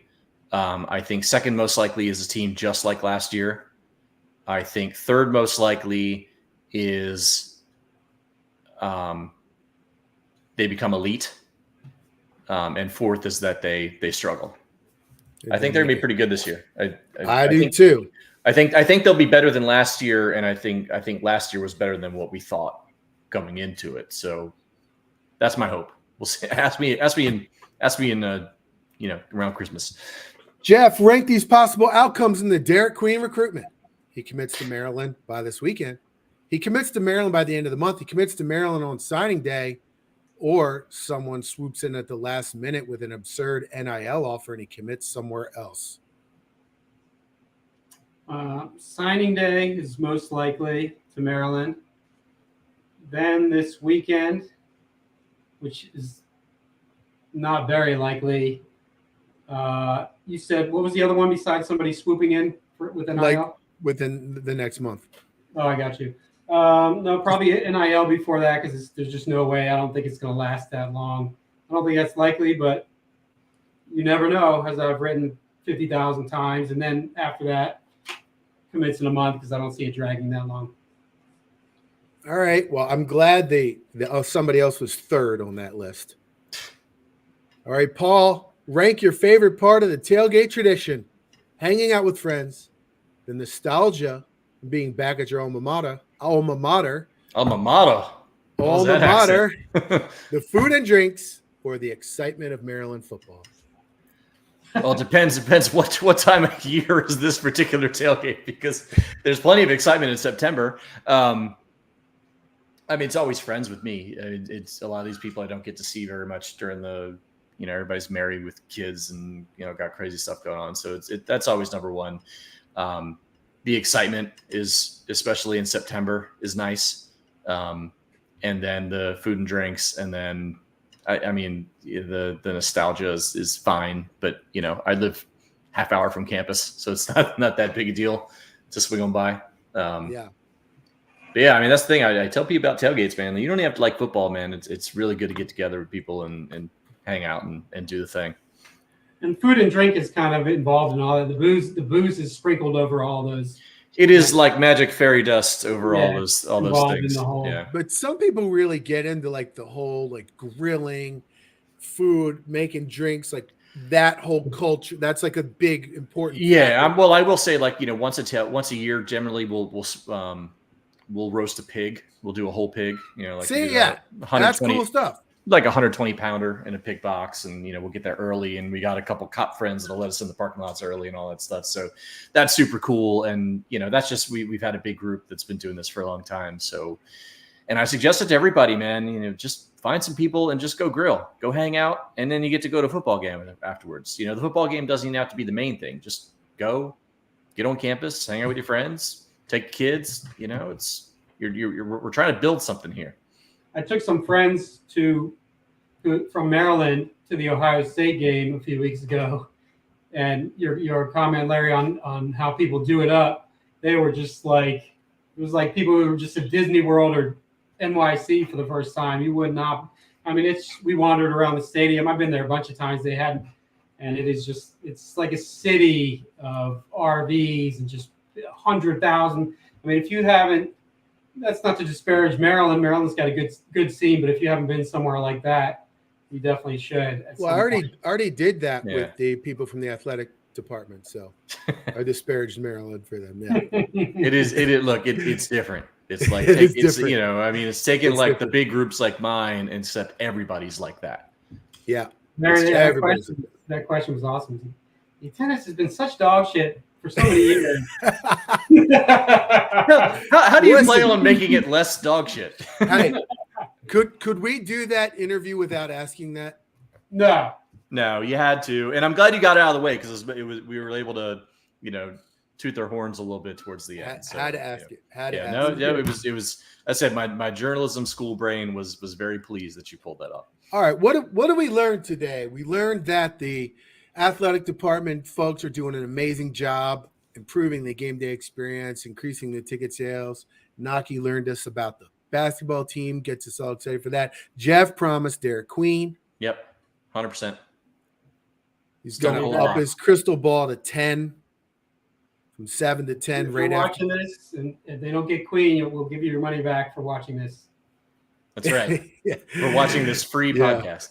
I think second most likely is a team just like last year. I think third most likely is they become elite. And fourth is that they struggle. I think they're going to be pretty good this year. I do too. I think they'll be better than last year, and I think last year was better than what we thought going into it. So that's my hope. We'll see. Ask me in around Christmas. Jeff, rank these possible outcomes in the Derek Queen recruitment. He commits to Maryland by this weekend. He commits to Maryland by the end of the month. He commits to Maryland on signing day, or someone swoops in at the last minute with an absurd NIL offer and he commits somewhere else. Signing day is most likely to Maryland. Then this weekend, which is not very likely, you said, what was the other one besides somebody swooping in with NIL? Like within the next month. Oh, I got you. No, probably NIL before that because there's just no way. I don't think it's going to last that long. I don't think that's likely, but you never know, as I've written 50,000 times. And then after that, commits in a month because I don't see it dragging that long. All right. Well, I'm glad somebody else was third on that list. All right, Paul, rank your favorite part of the tailgate tradition, hanging out with friends, the nostalgia, being back at your alma mater. Alma mater. alma mater, the food and drinks, or the excitement of Maryland football? Well, it depends what time of year is this particular tailgate, because there's plenty of excitement in September. I mean, it's always friends with me. It's a lot of these people I don't get to see very much during the, everybody's married with kids and, got crazy stuff going on. So that's always number one. The excitement is, especially in September, is nice. And then the food and drinks. And then, I mean, the nostalgia is fine, but I live half hour from campus, so it's not that big a deal to swing on by. But yeah, I mean, that's the thing. I tell people about tailgates, man. You don't even have to like football, man. It's really good to get together with people and hang out and do the thing. And food and drink is kind of involved in all that. The booze is sprinkled over all those. It is like magic fairy dust over all those things. Yeah. But some people really get into like the whole like grilling, food, making drinks, like that whole culture. That's like a big important. Yeah. Well, I will say, like, once a year, generally we'll roast a pig. We'll do a whole pig. That's cool stuff. Like 120 pounder in a pig box, and we'll get there early, and we got a couple cop friends that'll let us in the parking lots early and all that stuff. So that's super cool. And that's just we've had a big group that's been doing this for a long time. So, and I suggest it to everybody, man. Just find some people and just go grill, go hang out, and then you get to go to a football game afterwards. The football game doesn't even have to be the main thing. Just go, get on campus, hang out with your friends, take kids. We're trying to build something here. I took some friends from Maryland to the Ohio State game a few weeks ago, and your comment, Larry, on how people do it up, they were just like, it was like people who were just at Disney World or NYC for the first time. You would not. I mean, we wandered around the stadium. I've been there a bunch of times. And it's like a city of RVs and just 100,000. I mean, if you haven't. That's not to disparage Maryland. Maryland's got a good scene, but if you haven't been somewhere like that, you definitely should. Well, I already did that with the people from the athletic department, so I disparaged Maryland for them. Yeah, it's different. It's like it's taking like the big groups like mine, except everybody's like that. Yeah, that question was awesome. The tennis has been such dog shit for so many years. How do you plan on making it less dog shit? Hey, could we do that interview without asking that? No, you had to, and I'm glad you got it out of the way, because we were able to, toot their horns a little bit towards the end. So, had to ask it. It was. I said my journalism school brain was very pleased that you pulled that off. All right, what did we learn today? We learned that the athletic department folks are doing an amazing job improving the game day experience, increasing the ticket sales. Knoche learned us about the basketball team, gets us all excited for that. Jeff promised Derek Queen. Yep, 100%. He's going to up his crystal ball to 10, from 7 to 10. If you're watching this, and if they don't get Queen, we'll give you your money back for watching this. That's right. Yeah. We're watching this free podcast.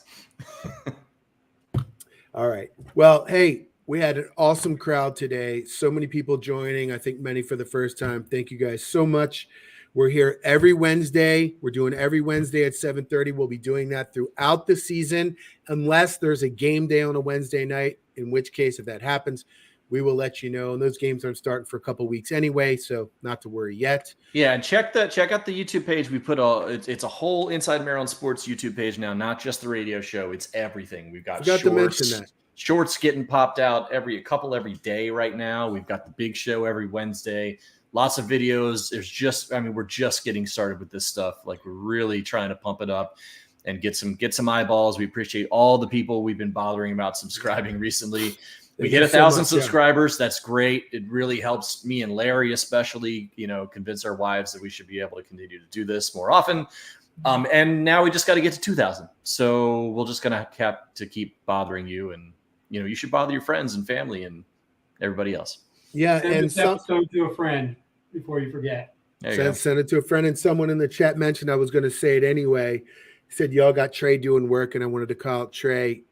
All right. Well, hey, we had an awesome crowd today. So many people joining. I think many for the first time. Thank you guys so much. We're here every Wednesday. We're doing every Wednesday at 7:30. We'll be doing that throughout the season, unless there's a game day on a Wednesday night, in which case, if that happens, we will let you know. And those games aren't starting for a couple weeks anyway, so not to worry yet. Yeah, and check out the YouTube page. We put it's a whole Inside Maryland Sports YouTube page now, not just the radio show. It's everything. We've got shorts. To mention that. Shorts getting popped out every day right now. We've got the big show every Wednesday. Lots of videos. We're just getting started with this stuff. Like, we're really trying to pump it up and get some eyeballs. We appreciate all the people we've been bothering about subscribing recently. We hit 1,000 subscribers. That's great. It really helps me and Larry, especially, convince our wives that we should be able to continue to do this more often. And now we just got to get to 2,000. So we're just going to have to keep bothering you, and you should bother your friends and family and everybody else. Yeah, send this episode to a friend before you forget. Send it to a friend. And someone in the chat mentioned, I was going to say it anyway. He said, y'all got Trey doing work, and I wanted to call out Trey.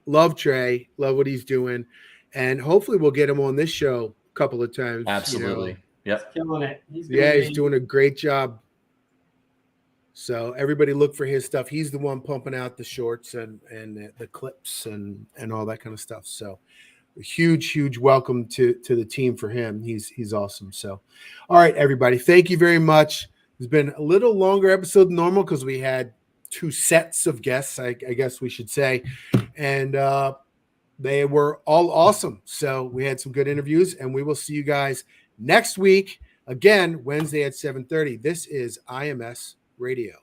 Love Trey. Love what he's doing. And hopefully we'll get him on this show a couple of times. Absolutely. Yep. He's killing it. He's doing a great job. So everybody look for his stuff. He's the one pumping out the shorts and the clips and all that kind of stuff. So a huge welcome to the team for him. He's awesome. So, all right, everybody, thank you very much. It's been a little longer episode than normal because we had 2 sets of guests, I guess we should say, and they were all awesome. So we had some good interviews, and we will see you guys next week again, Wednesday at 7:30. This is IMS Radio.